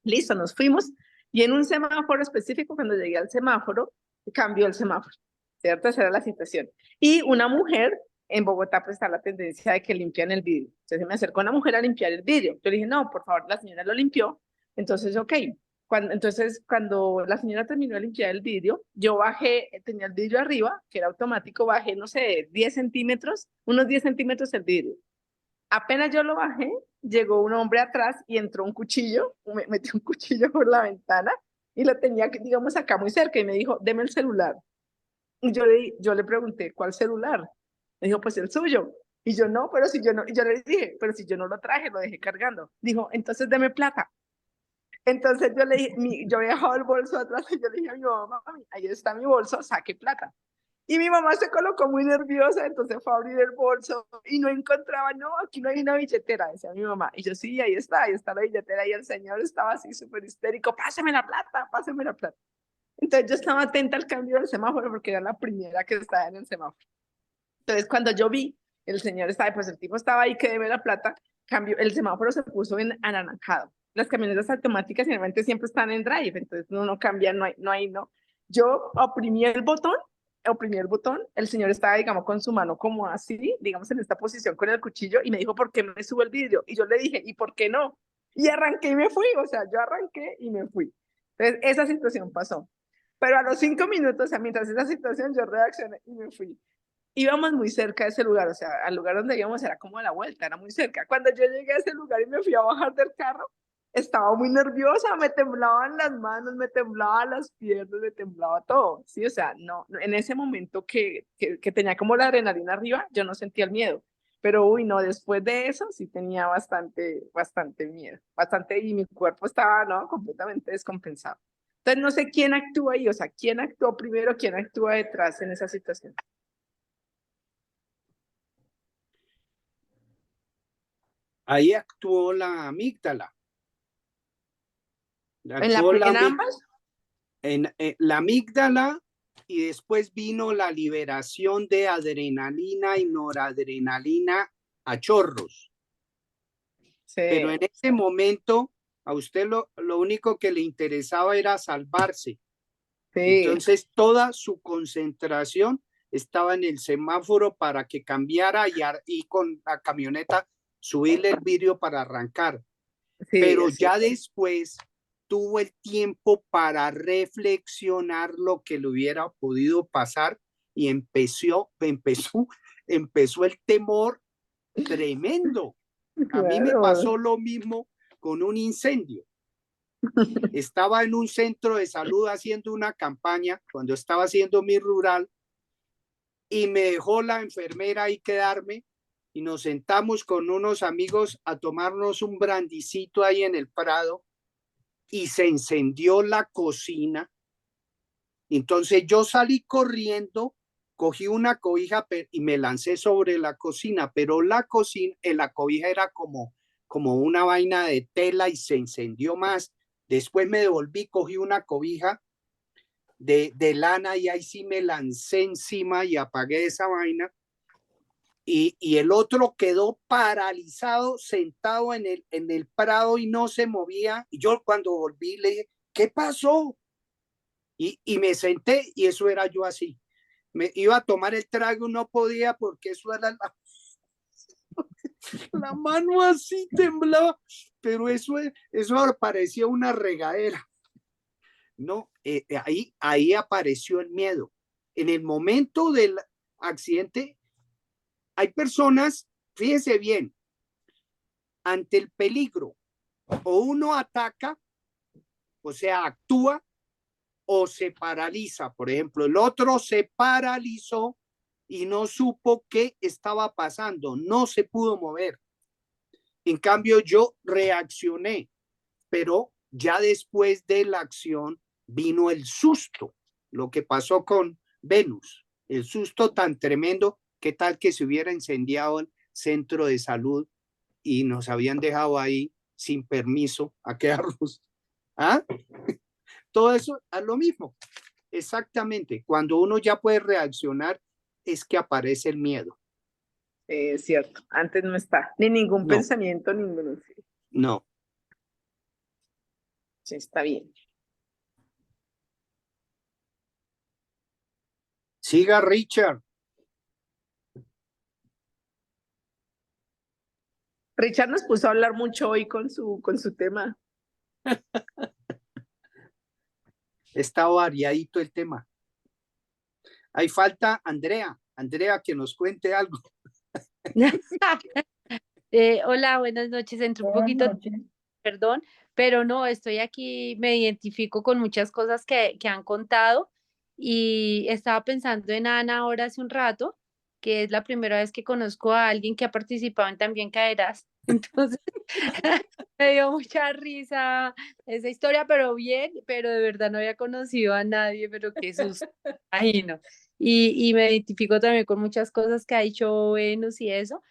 Listo, nos fuimos. Y en un semáforo específico, cuando llegué al semáforo, cambió el semáforo, ¿cierto? Esa era la situación. Y una mujer, en Bogotá pues está la tendencia de que limpian el vidrio. Entonces me acercó una mujer a limpiar el vidrio. Yo le dije, no, por favor, la señora lo limpió. Entonces, ok. Entonces, cuando la señora terminó de limpiar el vidrio, yo bajé, tenía el vidrio arriba, que era automático, bajé, no sé, 10 centímetros, unos 10 centímetros el vidrio. Apenas yo lo bajé, llegó un hombre atrás y entró un cuchillo, me metió un cuchillo por la ventana y lo tenía, digamos, acá muy cerca y me dijo, deme el celular. Y yo le pregunté, ¿cuál celular? Me dijo, pues el suyo. Y yo no, pero si yo no, y yo le dije, pero si yo no lo traje, lo dejé cargando. Dijo, entonces deme plata. Entonces yo le dije, yo había dejado el bolso atrás y yo le dije a mi mamá, mami, ahí está mi bolso, saque plata. Y mi mamá se colocó muy nerviosa, entonces fue a abrir el bolso y no encontraba, no, aquí no hay una billetera, decía mi mamá. Y yo, sí, ahí está la billetera. Y el señor estaba así súper histérico, pásame la plata, pásame la plata. Entonces yo estaba atenta al cambio del semáforo porque era la primera que estaba en el semáforo. Entonces cuando yo vi, el señor estaba, pues el tipo estaba ahí que debe la plata, cambió, el semáforo se puso en anaranjado. Las camionetas automáticas generalmente siempre están en drive, entonces no cambia, no. Yo oprimí el botón, el señor estaba, digamos, con su mano como así, digamos, en esta posición con el cuchillo y me dijo, ¿por qué me sube el vidrio? Y yo le dije, ¿y por qué no? Y arranqué y me fui, o sea, yo arranqué y me fui. Entonces, esa situación pasó. Pero a los 5 minutos, o sea, mientras esa situación, yo reaccioné y me fui. Íbamos muy cerca de ese lugar, o sea, al lugar donde íbamos era como a la vuelta, era muy cerca. Cuando yo llegué a ese lugar y me fui a bajar del carro, estaba muy nerviosa, me temblaban las manos, me temblaban las piernas, me temblaba todo, ¿sí? O sea, no, en ese momento que tenía como la adrenalina arriba, yo no sentía el miedo, pero uy, no, después de eso sí tenía bastante miedo, bastante, y mi cuerpo estaba, ¿no? Completamente descompensado. Entonces no sé quién actúa ahí, o sea, quién actuó primero, quién actúa detrás en esa situación. Ahí actuó la amígdala. ¿En, Actuó en ambas? la amígdala y después vino la liberación de adrenalina y noradrenalina a chorros. Sí, Pero en ese momento a usted lo único que le interesaba era salvarse. sí, Entonces toda su concentración estaba en el semáforo para que cambiara y con la camioneta subirle el vidrio para arrancar. sí, Pero es ya cierto. después tuvo el tiempo para reflexionar lo que le hubiera podido pasar y empezó el temor tremendo. A mí me Claro. pasó lo mismo con un incendio. Estaba en un centro de salud haciendo una campaña cuando estaba haciendo mi rural y me dejó la enfermera ahí quedarme y nos sentamos con unos amigos a tomarnos un brandicito ahí en el Prado y se encendió la cocina. Entonces yo salí corriendo, cogí una cobija y me lancé sobre la cocina, pero la cobija era como una vaina de tela y se encendió más. Después me devolví, cogí una cobija de lana y ahí sí me lancé encima y apagué esa vaina. Y el otro quedó paralizado, sentado en el Prado y no se movía. Y yo cuando volví le dije, ¿qué pasó? Y me senté y eso era yo así. Me iba a tomar el trago, no podía porque eso era la mano así temblaba, pero eso parecía una regadera. No, ahí apareció el miedo. En el momento del accidente, hay personas, fíjense bien, ante el peligro, o uno ataca, o sea, actúa, o se paraliza. Por ejemplo, el otro se paralizó y no supo qué estaba pasando, no se pudo mover. En cambio, yo reaccioné, pero ya después de la acción vino el susto, lo que pasó con Venus, el susto tan tremendo, que tal que se hubiera incendiado el centro de salud y nos habían dejado ahí sin permiso a quedarnos. ¿Ah? Todo eso es lo mismo. Exactamente. Cuando uno ya puede reaccionar, es que aparece el miedo. Es cierto. Antes no está. Ni ningún No, pensamiento, ninguno. Sí, no. sí, está bien. Siga, Richard. Richard nos puso a hablar mucho hoy con su tema. Está variadito el tema. Ahí falta Andrea. Andrea, que nos cuente algo. Hola, buenas noches. Entré un Buenas poquito, noches. perdón, pero no, estoy aquí, me identifico con muchas cosas que han contado y estaba pensando en Ana ahora hace un rato, que es la primera vez que conozco a alguien que ha participado en También Caerás. Entonces, me dio mucha risa esa historia, pero bien, pero de verdad no había conocido a nadie, pero qué susto, imagino. Y me identifico también con muchas cosas que ha dicho Venus y eso.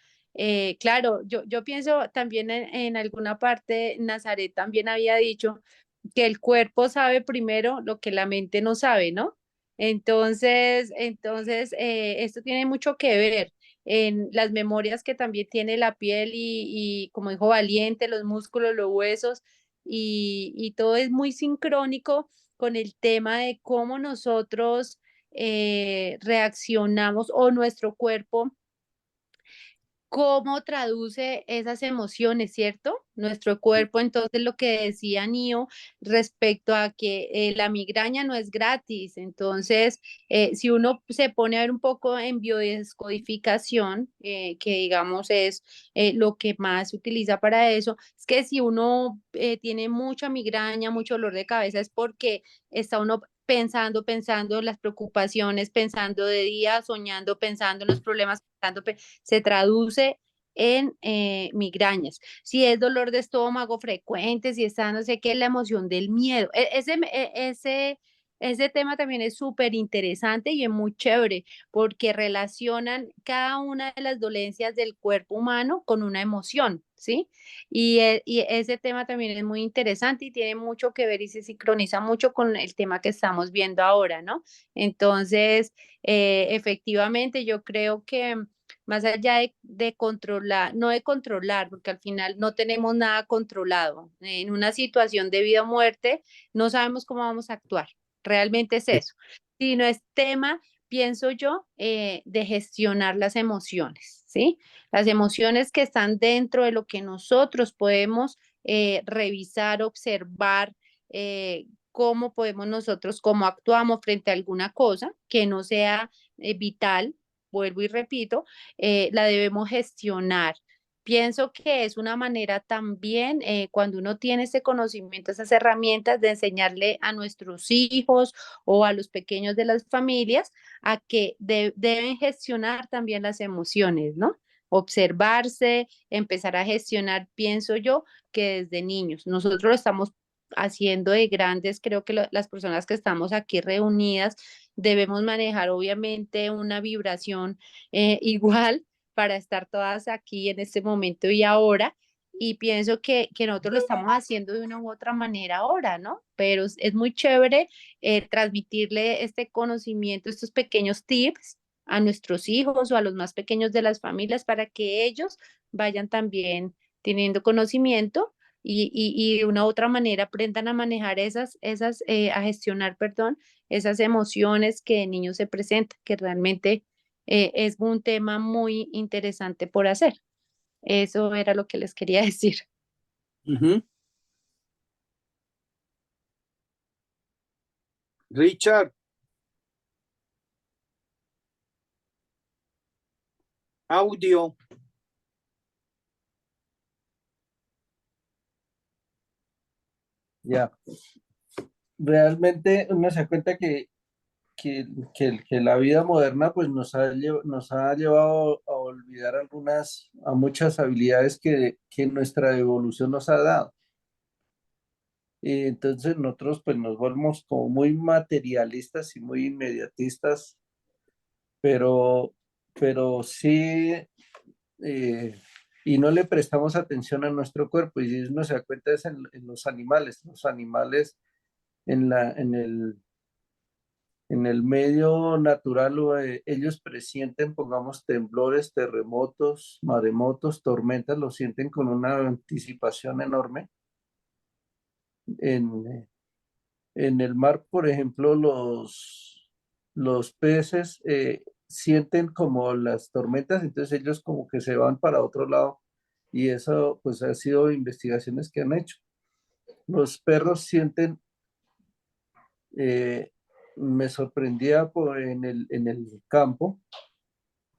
Claro, yo pienso también en alguna parte, Nazaret también había dicho que el cuerpo sabe primero lo que la mente no sabe, ¿no? Entonces esto tiene mucho que ver en las memorias que también tiene la piel y como dijo Valiente, los músculos, los huesos, y todo es muy sincrónico con el tema de cómo nosotros reaccionamos o nuestro cuerpo cómo traduce esas emociones, ¿cierto? Nuestro cuerpo, entonces lo que decía Nio respecto a que la migraña no es gratis, entonces si uno se pone a ver un poco en biodescodificación, que digamos es lo que más se utiliza para eso, es que si uno tiene mucha migraña, mucho dolor de cabeza, es porque está uno pensando en las preocupaciones, pensando de día, soñando, pensando en los problemas, se traduce en migrañas. Si es dolor de estómago frecuente, si está no sé qué, la emoción del miedo. Ese tema también es súper interesante y es muy chévere porque relacionan cada una de las dolencias del cuerpo humano con una emoción, ¿sí? Y ese tema también es muy interesante y tiene mucho que ver y se sincroniza mucho con el tema que estamos viendo ahora, ¿no? Entonces, efectivamente, yo creo que más allá de controlar, no de controlar, porque al final no tenemos nada controlado. En una situación de vida o muerte, no sabemos cómo vamos a actuar. Realmente es eso. Sino es tema, pienso yo, de gestionar las emociones, ¿sí? Las emociones que están dentro de lo que nosotros podemos revisar, observar, cómo podemos nosotros, cómo actuamos frente a alguna cosa que no sea vital, vuelvo y repito, la debemos gestionar. Pienso que es una manera también, cuando uno tiene ese conocimiento, esas herramientas de enseñarle a nuestros hijos o a los pequeños de las familias a que deben gestionar también las emociones, ¿no? Observarse, empezar a gestionar, pienso yo, que desde niños. Nosotros lo estamos haciendo de grandes, creo que las personas que estamos aquí reunidas debemos manejar obviamente una vibración igual para estar todas aquí en este momento y ahora. Y pienso que nosotros lo estamos haciendo de una u otra manera ahora, ¿no? Pero es muy chévere transmitirle este conocimiento, estos pequeños tips a nuestros hijos o a los más pequeños de las familias para que ellos vayan también teniendo conocimiento y de una u otra manera aprendan a manejar a gestionar, perdón, esas emociones que de niños se presentan, que realmente es un tema muy interesante por hacer. Eso era lo que les quería decir. Ujú. Richard, audio. Ya, realmente uno se da cuenta que la vida moderna pues nos ha llevado a olvidar a muchas habilidades que nuestra evolución nos ha dado. Y entonces nosotros pues nos volvemos como muy materialistas y muy inmediatistas, pero, pero sí, eh, y no le prestamos atención a nuestro cuerpo. Y si uno se da cuenta es en los animales en el medio natural, ellos presienten, pongamos, temblores, terremotos, maremotos, tormentas, lo sienten con una anticipación enorme. En, en el mar, por ejemplo, los peces sienten como las tormentas, entonces ellos como que se van para otro lado y eso pues ha sido investigaciones que han hecho. Los perros sienten, eh, me sorprendía en el campo,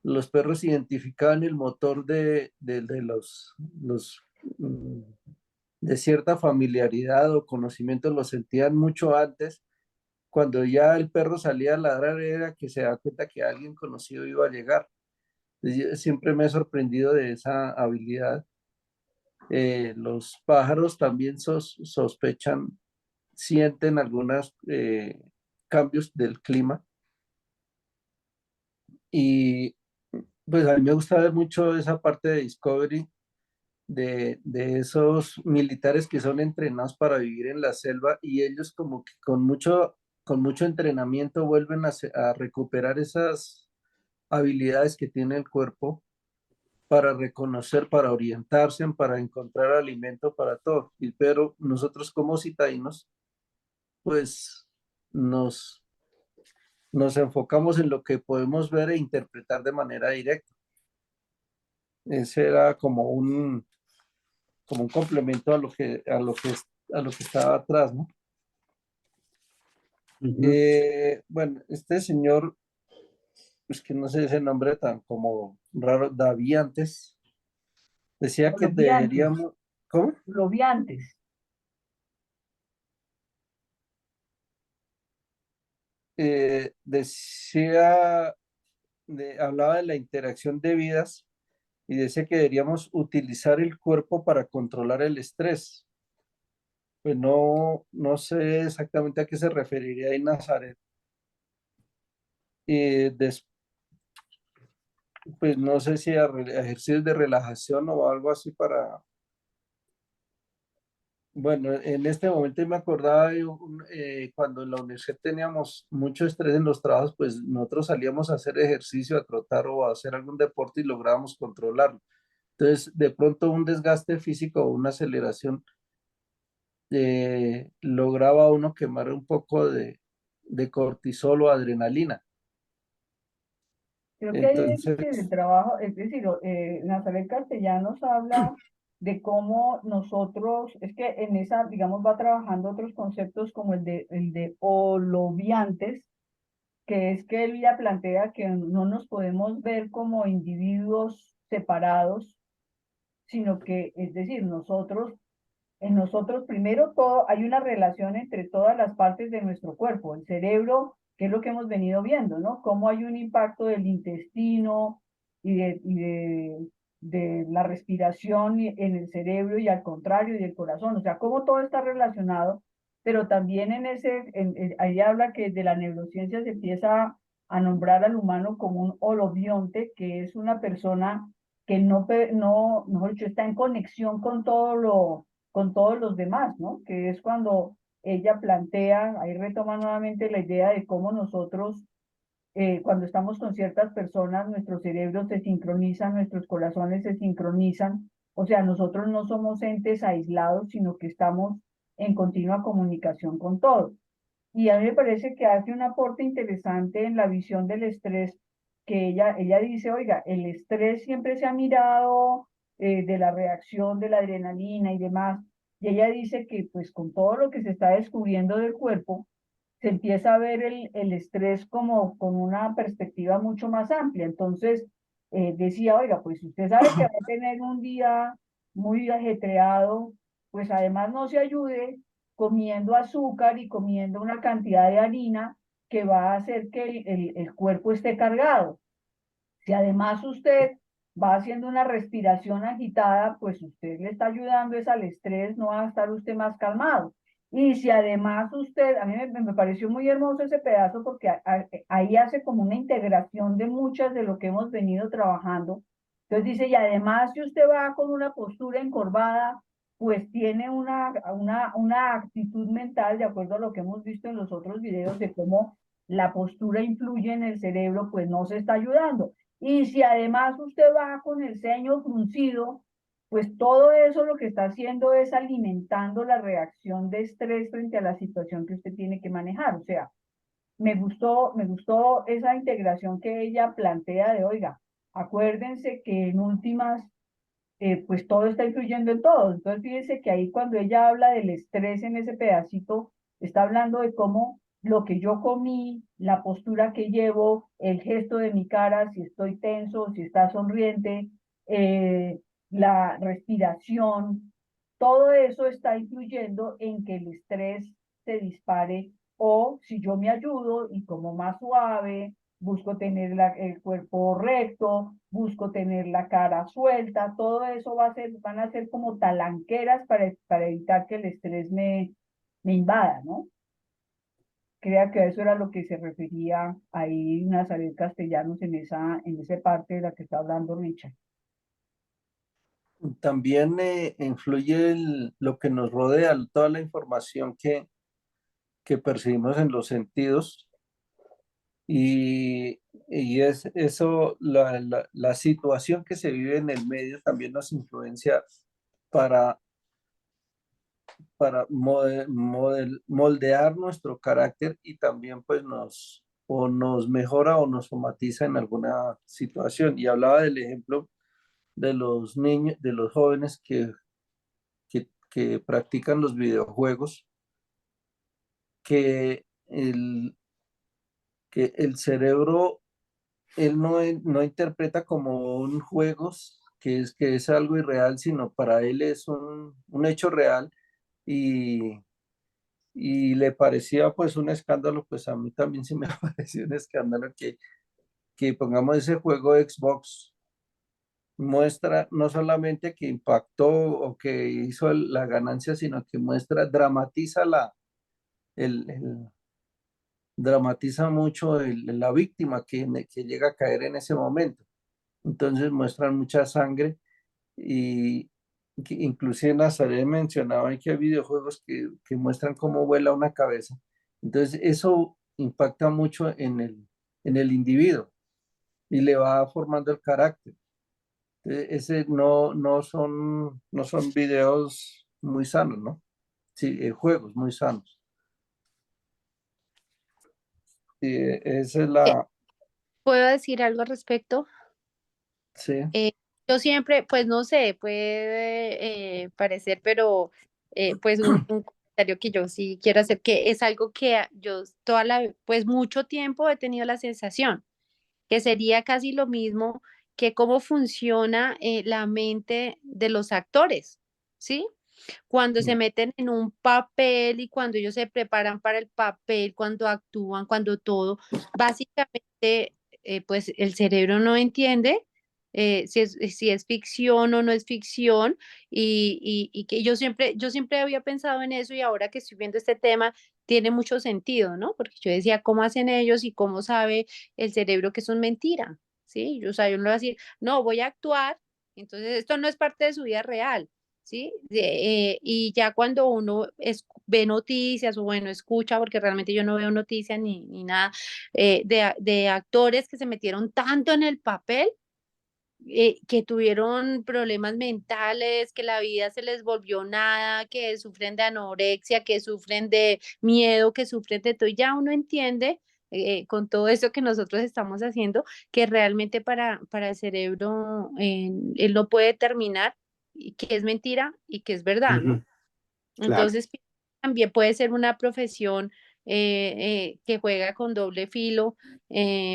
los perros identificaban el motor de de cierta familiaridad o conocimiento, lo sentían mucho antes. Cuando ya el perro salía a ladrar era que se da cuenta que alguien conocido iba a llegar. Yo siempre me he sorprendido de esa habilidad. Los pájaros también sospechan, sienten algunos cambios del clima y pues a mí me gusta ver mucho esa parte de Discovery de esos militares que son entrenados para vivir en la selva y ellos como que con mucho entrenamiento vuelven a recuperar esas habilidades que tiene el cuerpo para reconocer, para orientarse, para encontrar alimento para todo. Pero nosotros como citadinos, pues nos, nos enfocamos en lo que podemos ver e interpretar de manera directa. Ese era como un complemento a lo que estaba atrás, ¿no? Ujú. Bueno, este señor, es que no sé ese nombre tan como raro, Daviantes, decía que Lobiantes, deberíamos, ¿cómo? lobiantes. Decía, hablaba de la interacción de vidas y decía que deberíamos utilizar el cuerpo para controlar el estrés. Pues no sé exactamente a qué se referiría ahí Nazaret. Y pues no sé si a ejercicios de relajación o algo así Bueno, en este momento me acordaba de cuando en la universidad teníamos mucho estrés en los trabajos, pues nosotros salíamos a hacer ejercicio, a trotar o a hacer algún deporte y lográbamos controlarlo. Entonces, de pronto un desgaste físico o una aceleración lograba uno quemar un poco de cortisol o adrenalina. Creo que hay veces Entonces, que el trabajo, es decir, Nazaret Castellanos habla de cómo nosotros, es que en esa, digamos, va trabajando otros conceptos como el de holobiantes, que es que él ya plantea que no nos podemos ver como individuos separados, sino que, es decir, en nosotros primero todo, hay una relación entre todas las partes de nuestro cuerpo, el cerebro, que es lo que hemos venido viendo, ¿no? Cómo hay un impacto del intestino y de la respiración en el cerebro y al contrario, y del corazón, o sea, cómo todo está relacionado, pero también ahí habla que de la neurociencia se empieza a nombrar al humano como un holobionte, que es una persona que no, mejor dicho, está en conexión con todos los demás, ¿no? Que es cuando ella plantea, ahí retoma nuevamente la idea de cómo nosotros, cuando estamos con ciertas personas, nuestros cerebros se sincronizan, nuestros corazones se sincronizan, o sea, nosotros no somos entes aislados, sino que estamos en continua comunicación con todos. Y a mí me parece que hace un aporte interesante en la visión del estrés, que ella dice, oiga, el estrés siempre se ha mirado de la reacción de la adrenalina y demás, y ella dice que pues con todo lo que se está descubriendo del cuerpo, se empieza a ver el estrés como con una perspectiva mucho más amplia. Entonces, decía, oiga, pues si usted sabe que va a tener un día muy ajetreado, pues además no se ayude comiendo azúcar y comiendo una cantidad de harina que va a hacer que el cuerpo esté cargado. Si además usted va haciendo una respiración agitada, pues usted le está ayudando es al estrés, no va a estar usted más calmado. Y si además usted, a mí me pareció muy hermoso ese pedazo porque ahí hace como una integración de muchas de lo que hemos venido trabajando. Entonces dice, y además si usted va con una postura encorvada, pues tiene una actitud mental, de acuerdo a lo que hemos visto en los otros videos, de cómo la postura influye en el cerebro, pues no se está ayudando. Y si además usted va con el ceño fruncido, pues todo eso lo que está haciendo es alimentando la reacción de estrés frente a la situación que usted tiene que manejar. O sea, me gustó esa integración que ella plantea de, oiga, acuérdense que en últimas, pues todo está influyendo en todo. Entonces, fíjense que ahí cuando ella habla del estrés en ese pedacito, está hablando de cómo lo que yo comí, la postura que llevo, el gesto de mi cara, si estoy tenso, si está sonriente, la respiración, todo eso está influyendo en que el estrés se dispare o si yo me ayudo y como más suave, busco tener el cuerpo recto, busco tener la cara suelta, todo eso van a ser como talanqueras para evitar que el estrés me invada, ¿no? Crea que a eso era lo que se refería ahí Nazaret Castellanos en esa parte de la que está hablando Richard. también influye lo que nos rodea, toda la información que percibimos en los sentidos y es eso, la situación que se vive en el medio también nos influencia para, para moldear nuestro carácter y también pues nos mejora o nos somatiza en alguna situación. Y hablaba del ejemplo de los niños, de los jóvenes que practican los videojuegos, que que el cerebro él no interpreta como un juego que es algo irreal, sino para él es un hecho real y, y le parecía pues un escándalo, pues a mí también sí me pareció un escándalo que pongamos ese juego de Xbox muestra no solamente que impactó o que hizo la ganancia, sino que muestra, el, dramatiza mucho la víctima que llega a caer en ese momento. Entonces muestran mucha sangre y, que inclusive Nazaret mencionaba que hay videojuegos que muestran cómo vuela una cabeza. Entonces, eso impacta mucho en el individuo y le va formando el carácter. Ese no son videos muy sanos, ¿no? Sí, juegos muy sanos. Y esa es Eh, la, ¿Puedo decir algo al respecto? sí, Eh, yo siempre, pues no sé, puede parecer, pero pues un comentario que yo sí quiero hacer, que es algo que yo pues mucho tiempo he tenido la sensación, que sería casi lo mismo que cómo funciona la mente de los actores, ¿sí? Cuando se meten en un papel y cuando ellos se preparan para el papel, cuando actúan, cuando todo, básicamente, pues el cerebro no entiende si es ficción o no es ficción y que yo siempre había pensado en eso y ahora que estoy viendo este tema tiene mucho sentido, ¿no? Porque yo decía, ¿cómo hacen ellos y cómo sabe el cerebro que eso es mentira? ¿Sí? Yo, o sea, yo no le voy a decir, no, voy a actuar, entonces esto no es parte de su vida real. ¿Sí? Y ya cuando uno ve noticias o bueno, escucha, porque realmente yo no veo noticias ni nada, de actores que se metieron tanto en el papel, que tuvieron problemas mentales, que la vida se les volvió nada, que sufren de anorexia, que sufren de miedo, que sufren de todo, y ya uno entiende. Con todo eso que nosotros estamos haciendo, que realmente para el cerebro él no puede determinar que es mentira y que es verdad, ¿no? Ujú, claro. Entonces, también puede ser una profesión que juega con doble filo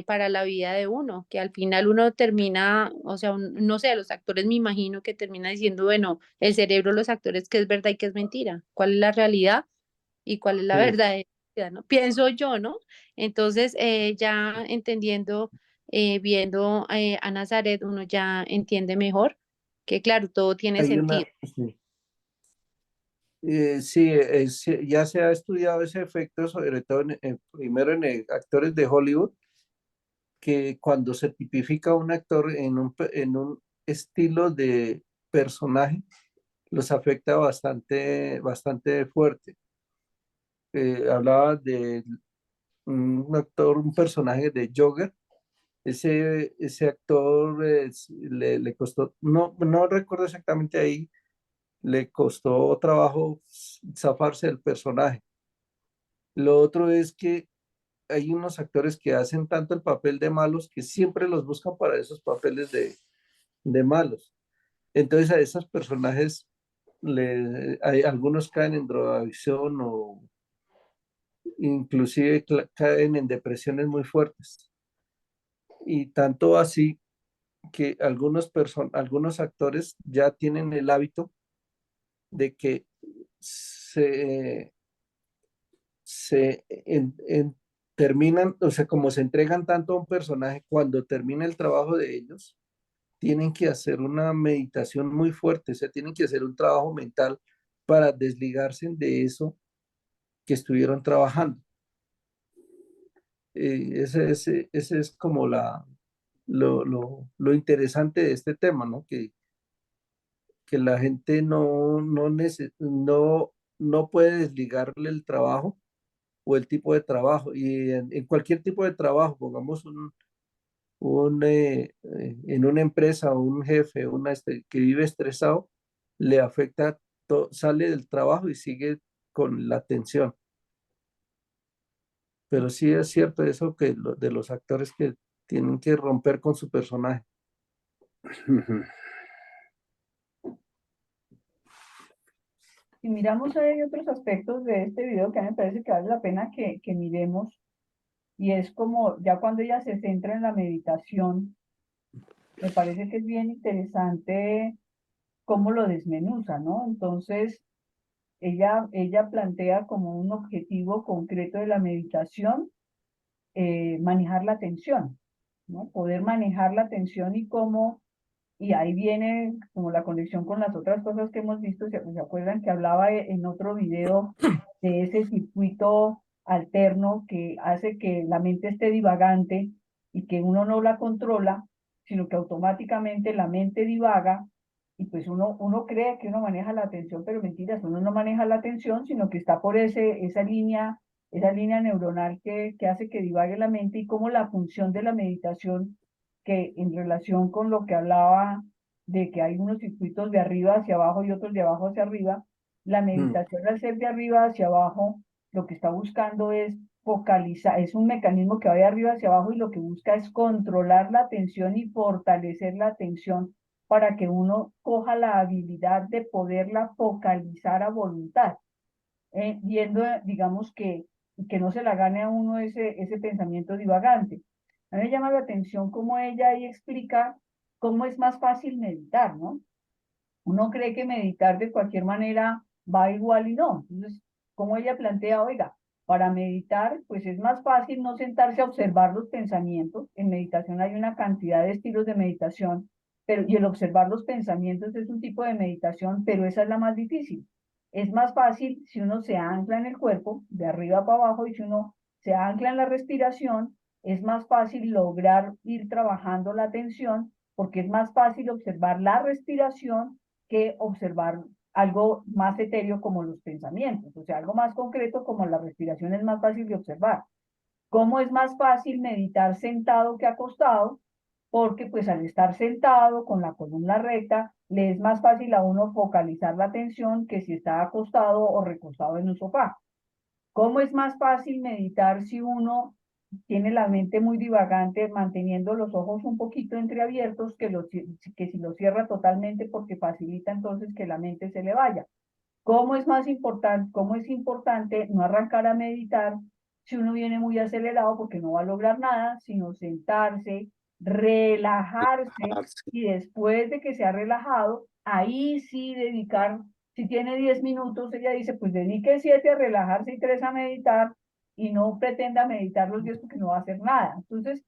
para la vida de uno, que al final uno termina, o sea, no sé, los actores me imagino que termina diciendo, bueno, el cerebro de los actores, qué es verdad y qué es mentira, cuál es la realidad y cuál es la sí. verdad, ¿no? Pienso yo, ¿no? Entonces, ya entendiendo, viendo a Nazaret, uno ya entiende mejor que, claro, todo tiene Hay sentido. una, sí. Sí, ya se ha estudiado ese efecto, sobre todo primero en actores de Hollywood, que cuando se tipifica un actor en un estilo de personaje, los afecta bastante fuerte. Hablaba de un actor, un personaje de Joker. Ese actor le costó, no recuerdo exactamente ahí, le costó trabajo zafarse del personaje. Lo otro es que hay unos actores que hacen tanto el papel de malos que siempre los buscan para esos papeles de malos. Entonces a esos personajes, algunos caen en drogadicción o inclusive caen en depresiones muy fuertes. Y tanto así que algunos actores ya tienen el hábito de que se, terminan, o sea, como se entregan tanto a un personaje, cuando termina el trabajo de ellos, tienen que hacer una meditación muy fuerte, o sea, tienen que hacer un trabajo mental para desligarse de eso que estuvieron trabajando. Ese es como lo interesante de este tema, ¿no? Que la gente no puede desligarle el trabajo o el tipo de trabajo. Y en cualquier tipo de trabajo, pongamos en una empresa, un jefe, que vive estresado, le afecta, sale del trabajo y sigue con la tensión. Pero sí es cierto eso de los actores que tienen que romper con su personaje. Ujú. Si miramos, hay otros aspectos de este video que a mí me parece que vale la pena que miremos, y es como ya cuando ella se centra en la meditación, me parece que es bien interesante cómo lo desmenuza, ¿no? Entonces, ella plantea como un objetivo concreto de la meditación, manejar la atención, ¿no? Poder manejar la atención y cómo, y ahí viene como la conexión con las otras cosas que hemos visto. ¿Se acuerdan que hablaba en otro video de ese circuito alterno que hace que la mente esté divagante y que uno no la controla, sino que automáticamente la mente divaga y pues uno cree que uno maneja la atención, pero mentiras, uno no maneja la atención, sino que está por esa línea neuronal que hace que divague la mente y cómo la función de la meditación, que en relación con lo que hablaba de que hay unos circuitos de arriba hacia abajo y otros de abajo hacia arriba, la meditación al ser de arriba hacia abajo, lo que está buscando es focalizar, es un mecanismo que va de arriba hacia abajo y lo que busca es controlar la atención y fortalecer la atención para que uno coja la habilidad de poderla focalizar a voluntad, viendo, digamos, que no se la gane a uno ese pensamiento divagante. A mí me llama la atención cómo ella ahí explica cómo es más fácil meditar, ¿no? Uno cree que meditar de cualquier manera va igual y no. Entonces, como ella plantea, oiga, para meditar, pues es más fácil no sentarse a observar los pensamientos. En meditación hay una cantidad de estilos de meditación, pero, y el observar los pensamientos es un tipo de meditación, pero esa es la más difícil. Es más fácil si uno se ancla en el cuerpo, de arriba para abajo, y si uno se ancla en la respiración, es más fácil lograr ir trabajando la atención, porque es más fácil observar la respiración que observar algo más etéreo como los pensamientos, o sea, algo más concreto como la respiración es más fácil de observar. ¿Cómo es más fácil meditar sentado que acostado? Porque pues al estar sentado con la columna recta, le es más fácil a uno focalizar la atención que si está acostado o recostado en un sofá. ¿Cómo es más fácil meditar si uno tiene la mente muy divagante, manteniendo los ojos un poquito entreabiertos, que si lo cierra totalmente porque facilita entonces que la mente se le vaya? ¿Cómo es más importante, cómo es importante no arrancar a meditar si uno viene muy acelerado porque no va a lograr nada, sino sentarse, relajarse y después de que se ha relajado, ahí sí dedicar, si tiene 10 minutos, ella dice, pues dedique 7 a relajarse y 3 a meditar y no pretenda meditar los 10 porque no va a hacer nada. Entonces,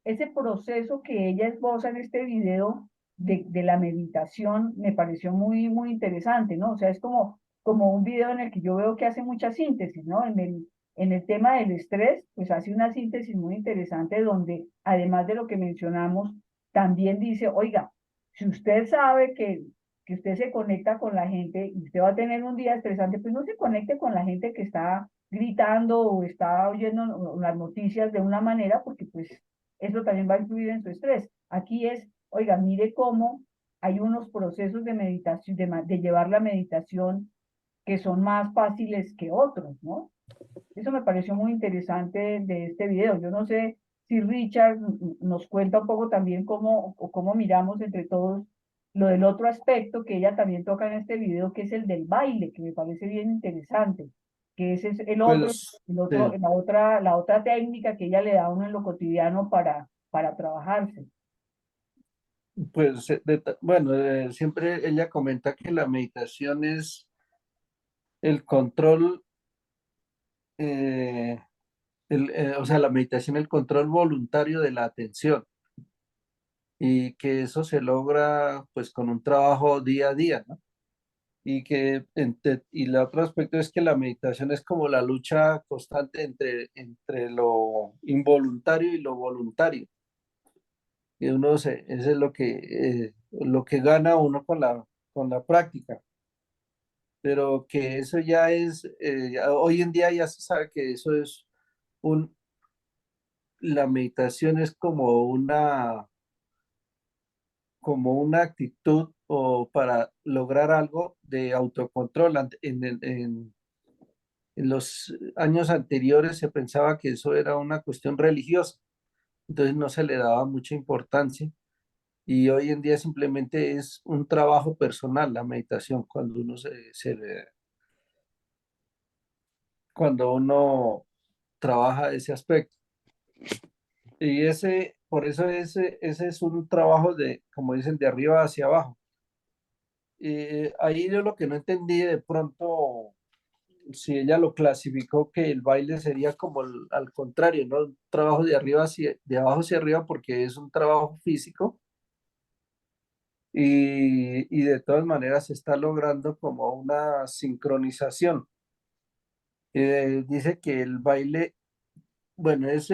ese proceso que ella esboza en este video de la meditación me pareció muy, muy interesante, ¿no? O sea, es como un video en el que yo veo que hace mucha síntesis, ¿no? En el tema del estrés, pues hace una síntesis muy interesante donde, además de lo que mencionamos, también dice, oiga, si usted sabe que usted se conecta con la gente y usted va a tener un día estresante, pues no se conecte con la gente que está gritando o está oyendo las noticias de una manera, porque pues eso también va a influir en su estrés. Aquí es, oiga, mire cómo hay unos procesos de meditación, de llevar la meditación que son más fáciles que otros, ¿no? Eso me pareció muy interesante de este video. Yo no sé si Richard nos cuenta un poco también cómo miramos entre todos lo del otro aspecto que ella también toca en este video, que es el del baile, que me parece bien interesante, que ese es Pues, sí, la otra técnica que ella le da a uno en lo cotidiano para trabajarse. pues, bueno, siempre ella comenta que la meditación es el control, eh, o sea, la meditación, el control voluntario de la atención y que eso se logra pues con un trabajo día a día, ¿no? Y el otro aspecto es que la meditación es como la lucha constante entre lo involuntario y lo voluntario. Y eso es lo que gana uno con la práctica. Pero que eso ya es, hoy en día ya se sabe que eso es un, la meditación es como una actitud o para lograr algo de autocontrol. En los años anteriores se pensaba que eso era una cuestión religiosa, entonces no se le daba mucha importancia y hoy en día simplemente es un trabajo personal la meditación cuando cuando uno trabaja ese aspecto. Y por eso ese es un trabajo de, como dicen, de arriba hacia abajo. Ahí yo lo que no entendí de pronto, si ella lo clasificó, que el baile sería como al contrario, ¿no? Un trabajo de abajo hacia arriba porque es un trabajo físico y de todas maneras se está logrando como una sincronización. Dice que el baile, bueno, es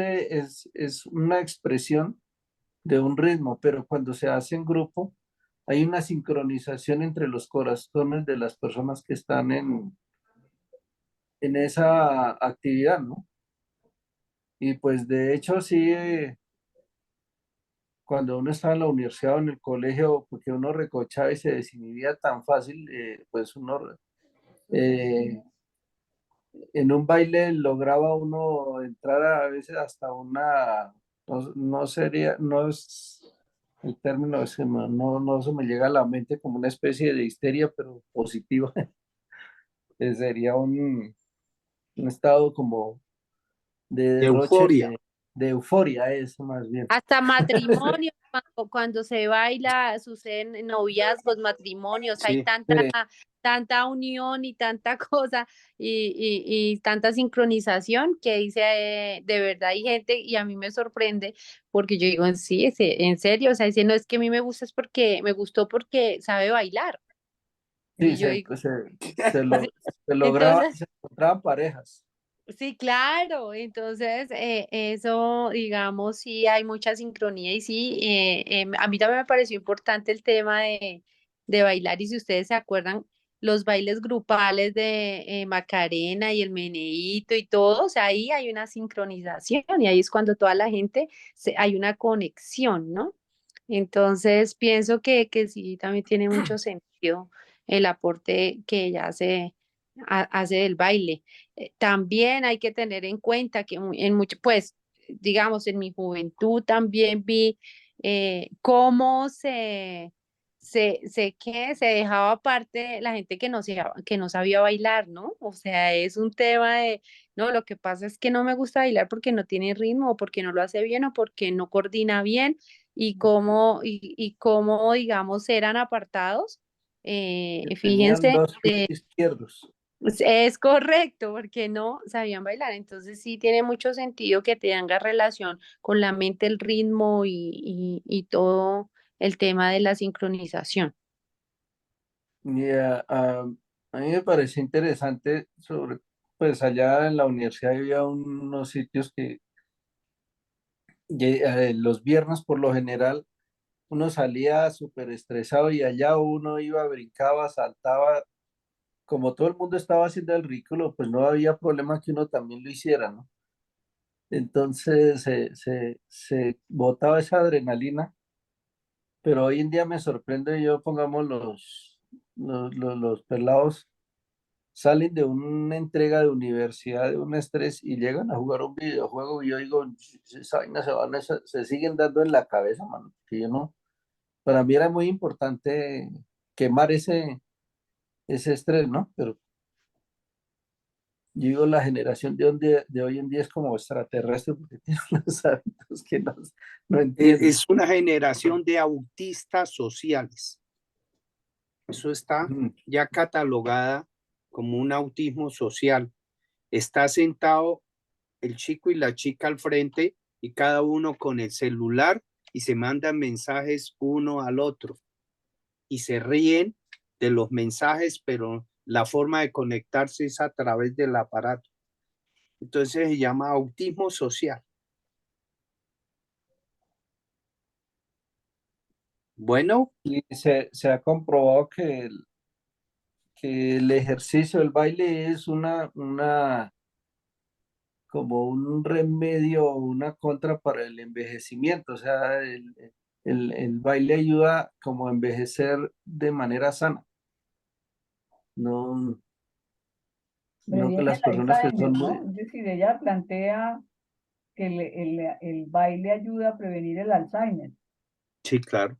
una expresión de un ritmo, pero cuando se hace en grupo, hay una sincronización entre los corazones de las personas que están en esa actividad, ¿no? Y pues de hecho sí, cuando uno estaba en la universidad o en el colegio, porque uno recochaba y se desinhibía tan fácil, pues uno eh, en un baile lograba uno entrar a veces hasta una, no sería, no es el término, es que no se me llega a la mente como una especie de histeria, pero positiva, sería un estado como de De derroche, euforia. de euforia, eso más bien. Hasta matrimonio, cuando se baila, suceden noviazgos, matrimonios, hay Sí. tanta unión y tanta cosa y tanta sincronización que dice, de verdad hay gente y a mí me sorprende porque yo digo, sí, en serio, o sea, dice, no es que a mí me gusta, es porque me gustó porque sabe bailar. Sí, Y yo digo, sí. se lograba, Entonces, se encontraban parejas. sí, claro. Entonces, eso, digamos, sí hay mucha sincronía y sí, a mí también me pareció importante el tema de bailar y si ustedes se acuerdan, los bailes grupales de Macarena y el Meneíto y todo, o sea, ahí hay una sincronización y ahí es cuando toda la gente, hay una conexión, ¿no? Entonces, pienso que sí, también tiene mucho sentido el aporte que ella hace del baile. También hay que tener en cuenta que en mucho, pues, digamos, en mi juventud también vi cómo se dejaba aparte la gente que no sabía bailar, ¿no? O sea, es un tema de, no, lo que pasa es que no me gusta bailar porque no tiene ritmo, o porque no lo hace bien, o porque no coordina bien, y cómo digamos, eran apartados. Tenían Fíjense, dos pies izquierdos. es correcto, porque no sabían bailar. Entonces sí tiene mucho sentido que tenga relación con la mente, el ritmo y todo el tema de la sincronización. Y a mí me pareció interesante pues allá en la universidad había unos sitios los viernes por lo general uno salía súper estresado y allá uno iba, brincaba, saltaba, como todo el mundo estaba haciendo el ridículo, pues no había problema que uno también lo hiciera, ¿no? Entonces se botaba esa adrenalina, pero hoy en día me sorprende, yo pongamos los pelados salen de una entrega de universidad, de un estrés y llegan a jugar un videojuego y yo digo, esa vaina se siguen dando en la cabeza, mano, que yo no, para mí era muy importante quemar ese estrés, ¿no? Pero yo digo, la generación de hoy en día es como extraterrestre porque tiene unos hábitos que no entiendo. Es una generación de autistas sociales. Eso está Mm. ya catalogada como un autismo social. Está sentado el chico y la chica al frente y cada uno con el celular y se mandan mensajes uno al otro y se ríen de los mensajes, pero la forma de conectarse es a través del aparato. Entonces se llama autismo social. Bueno, Y se ha comprobado que el ejercicio, el baile es como un remedio o una contra para el envejecimiento. O sea, el baile ayuda como a envejecer de manera sana. No, no que Previene las el personas que Alzheimer, son ¿no? muy... Es decir, ella plantea que el baile ayuda a prevenir el Alzheimer. sí, claro.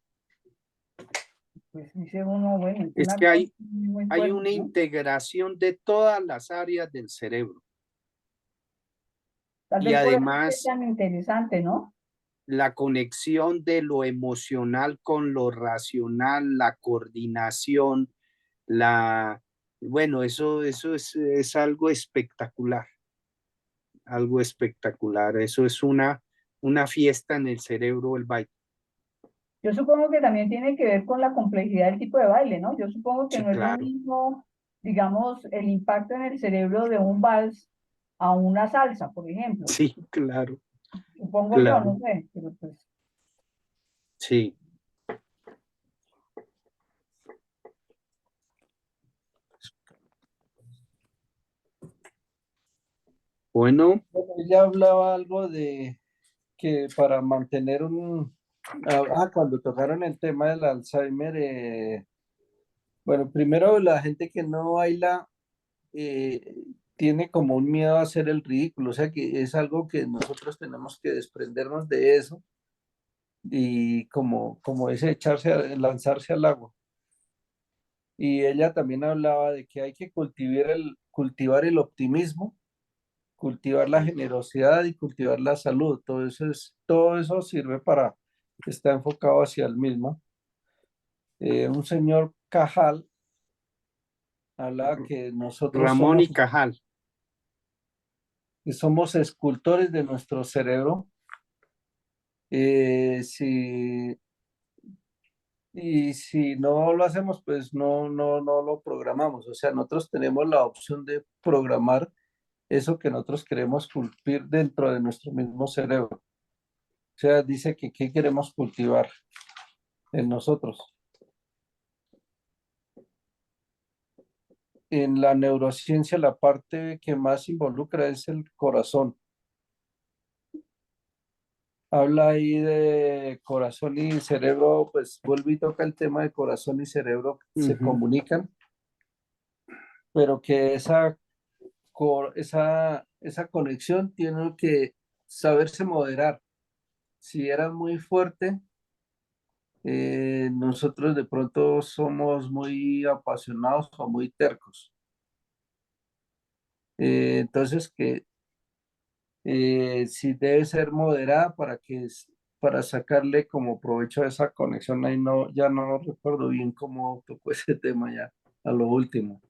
Pues dice uno, bueno, es Es una que cosa muy hay fuerte, una ¿no? integración de todas las áreas del cerebro. Tal Y vez por eso es además tan interesante, ¿no? la conexión de lo emocional con lo racional, la coordinación, bueno, eso es algo espectacular, algo espectacular. Eso es una fiesta en el cerebro, el baile. Yo supongo que también tiene que ver con la complejidad del tipo de baile, ¿no? Yo supongo que Sí, no es lo claro. mismo, digamos, el impacto en el cerebro de un vals a una salsa, por ejemplo. Sí, claro, Supongo yo, claro. no sé, pero pues Sí. Bueno, Ella hablaba algo de que para mantener cuando tocaron el tema del Alzheimer, bueno, primero la gente que no baila eh, tiene como un miedo a hacer el ridículo, o sea que es algo que nosotros tenemos que desprendernos de eso y como ese lanzarse al agua. Y ella también hablaba de que hay que cultivar el optimismo, cultivar la generosidad y cultivar la salud. Todo eso sirve para, está enfocado hacia el mismo. Un señor Cajal hablaba que nosotros Ramón y Cajal. que somos escultores de nuestro cerebro. Si Y si no lo hacemos, pues no lo programamos. O sea, nosotros tenemos la opción de programar eso que nosotros queremos cultivar dentro de nuestro mismo cerebro. O sea, dice que qué queremos cultivar en nosotros. En la neurociencia, la parte que más involucra es el corazón. Habla ahí de corazón y cerebro, pues vuelve y toca el tema de corazón y cerebro, se comunican, pero que esa conexión tiene que saberse moderar. Si era muy fuerte, nosotros de pronto somos muy apasionados o muy tercos. Entonces, que sí debe ser moderada para sacarle como provecho a esa conexión. Ahí no, ya no recuerdo bien cómo tocó ese tema ya a lo último.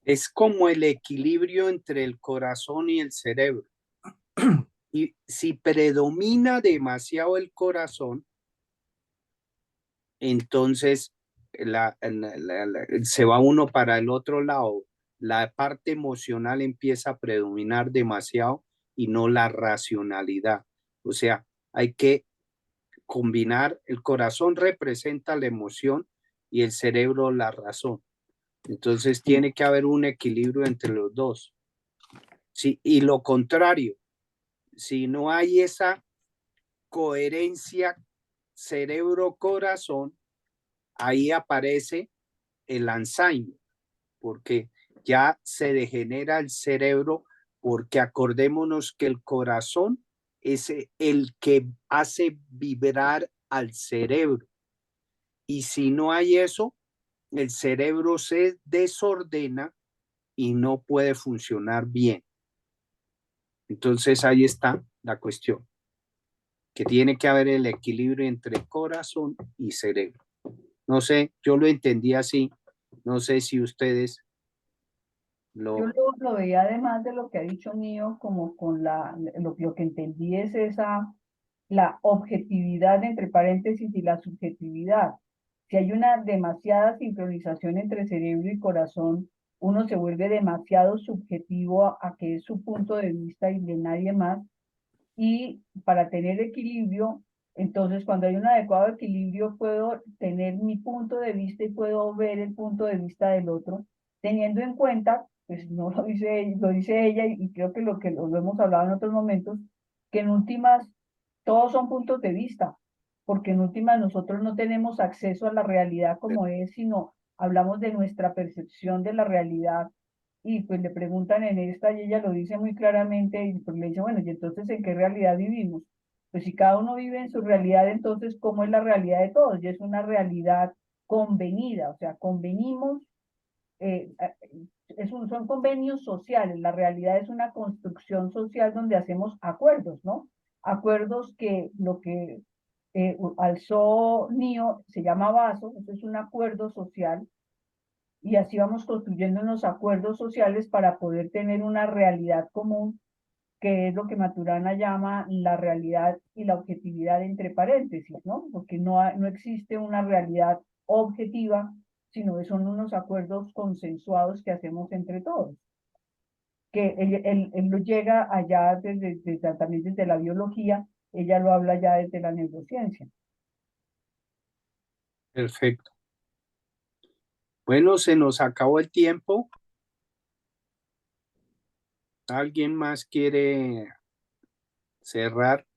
Es como el equilibrio entre el corazón y el cerebro. Y si predomina demasiado el corazón, entonces se va uno para el otro lado. La parte emocional empieza a predominar demasiado y no la racionalidad. O sea, hay que combinar, el corazón representa la emoción y el cerebro la razón. Entonces tiene que haber un equilibrio entre los dos. Sí, y lo contrario, si no hay esa coherencia cerebro-corazón, ahí aparece el Alzheimer, porque ya se degenera el cerebro, porque acordémonos que el corazón es el que hace vibrar al cerebro. Y si no hay eso, el cerebro se desordena y no puede funcionar bien. Entonces ahí está la cuestión, que tiene que haber el equilibrio entre corazón y cerebro. No sé, yo lo entendí así, no sé si ustedes Yo lo veía además de lo que ha dicho Mío, como con lo que entendí es la objetividad entre paréntesis y la subjetividad. Si hay una demasiada sincronización entre cerebro y corazón, uno se vuelve demasiado subjetivo a que es su punto de vista y de nadie más. Y para tener equilibrio, entonces cuando hay un adecuado equilibrio, puedo tener mi punto de vista y puedo ver el punto de vista del otro, teniendo en cuenta, pues no lo dice ella, y creo que lo hemos hablado en otros momentos, que en últimas todos son puntos de vista, porque en últimas nosotros no tenemos acceso a la realidad como es, sino hablamos de nuestra percepción de la realidad. Y pues le preguntan en esta y ella lo dice muy claramente y pues le dice, bueno, ¿y entonces en qué realidad vivimos? Pues si cada uno vive en su realidad, entonces, ¿cómo es la realidad de todos? Y es una realidad convenida, o sea, convenimos, son convenios sociales, la realidad es una construcción social donde hacemos acuerdos, ¿no? Acuerdos que lo que alzó Nio se llama vaso, eso es un acuerdo social, y así vamos construyendo unos acuerdos sociales para poder tener una realidad común, que es lo que Maturana llama la realidad y la objetividad entre paréntesis, ¿no? Porque no existe una realidad objetiva, sino que son unos acuerdos consensuados que hacemos entre todos. Que él lo llega allá también desde la biología, ella lo habla ya desde la neurociencia. Perfecto. Bueno, se nos acabó el tiempo. ¿Alguien más quiere cerrar?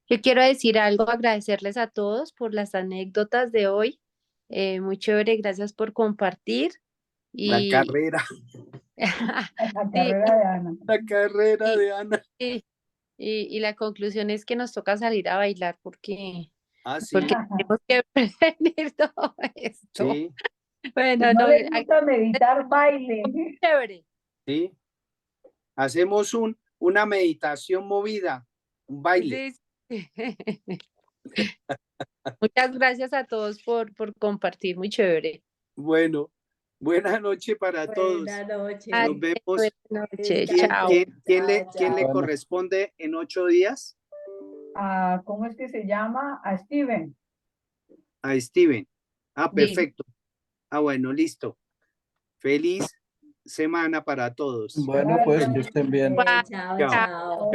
Yo quiero decir algo, agradecerles a todos por las anécdotas de hoy. Muy chévere, gracias por compartir. La Y carrera, La sí, carrera de Ana. la carrera y, de Ana. y- y la conclusión es que nos toca salir a bailar Ah, sí, porque tenemos que prevenir todo esto. sí, Si Bueno, no no, les gusta meditar, baile. chévere. sí. Hacemos una meditación movida, un baile. Sí, sí. Muchas gracias a todos por compartir, muy chévere. Bueno, buena noche para todos. Buenas noches. Nos vemos. Buenas noches, ¿Quién, chao. quién le Bueno. corresponde en 8 días? ¿Cómo es que se llama? A Steven. A Steven. Ah, Sí. perfecto. Ah, bueno, listo. Feliz semana para todos. Bueno, pues que estén bien. Chao, Chao. chao. Chao.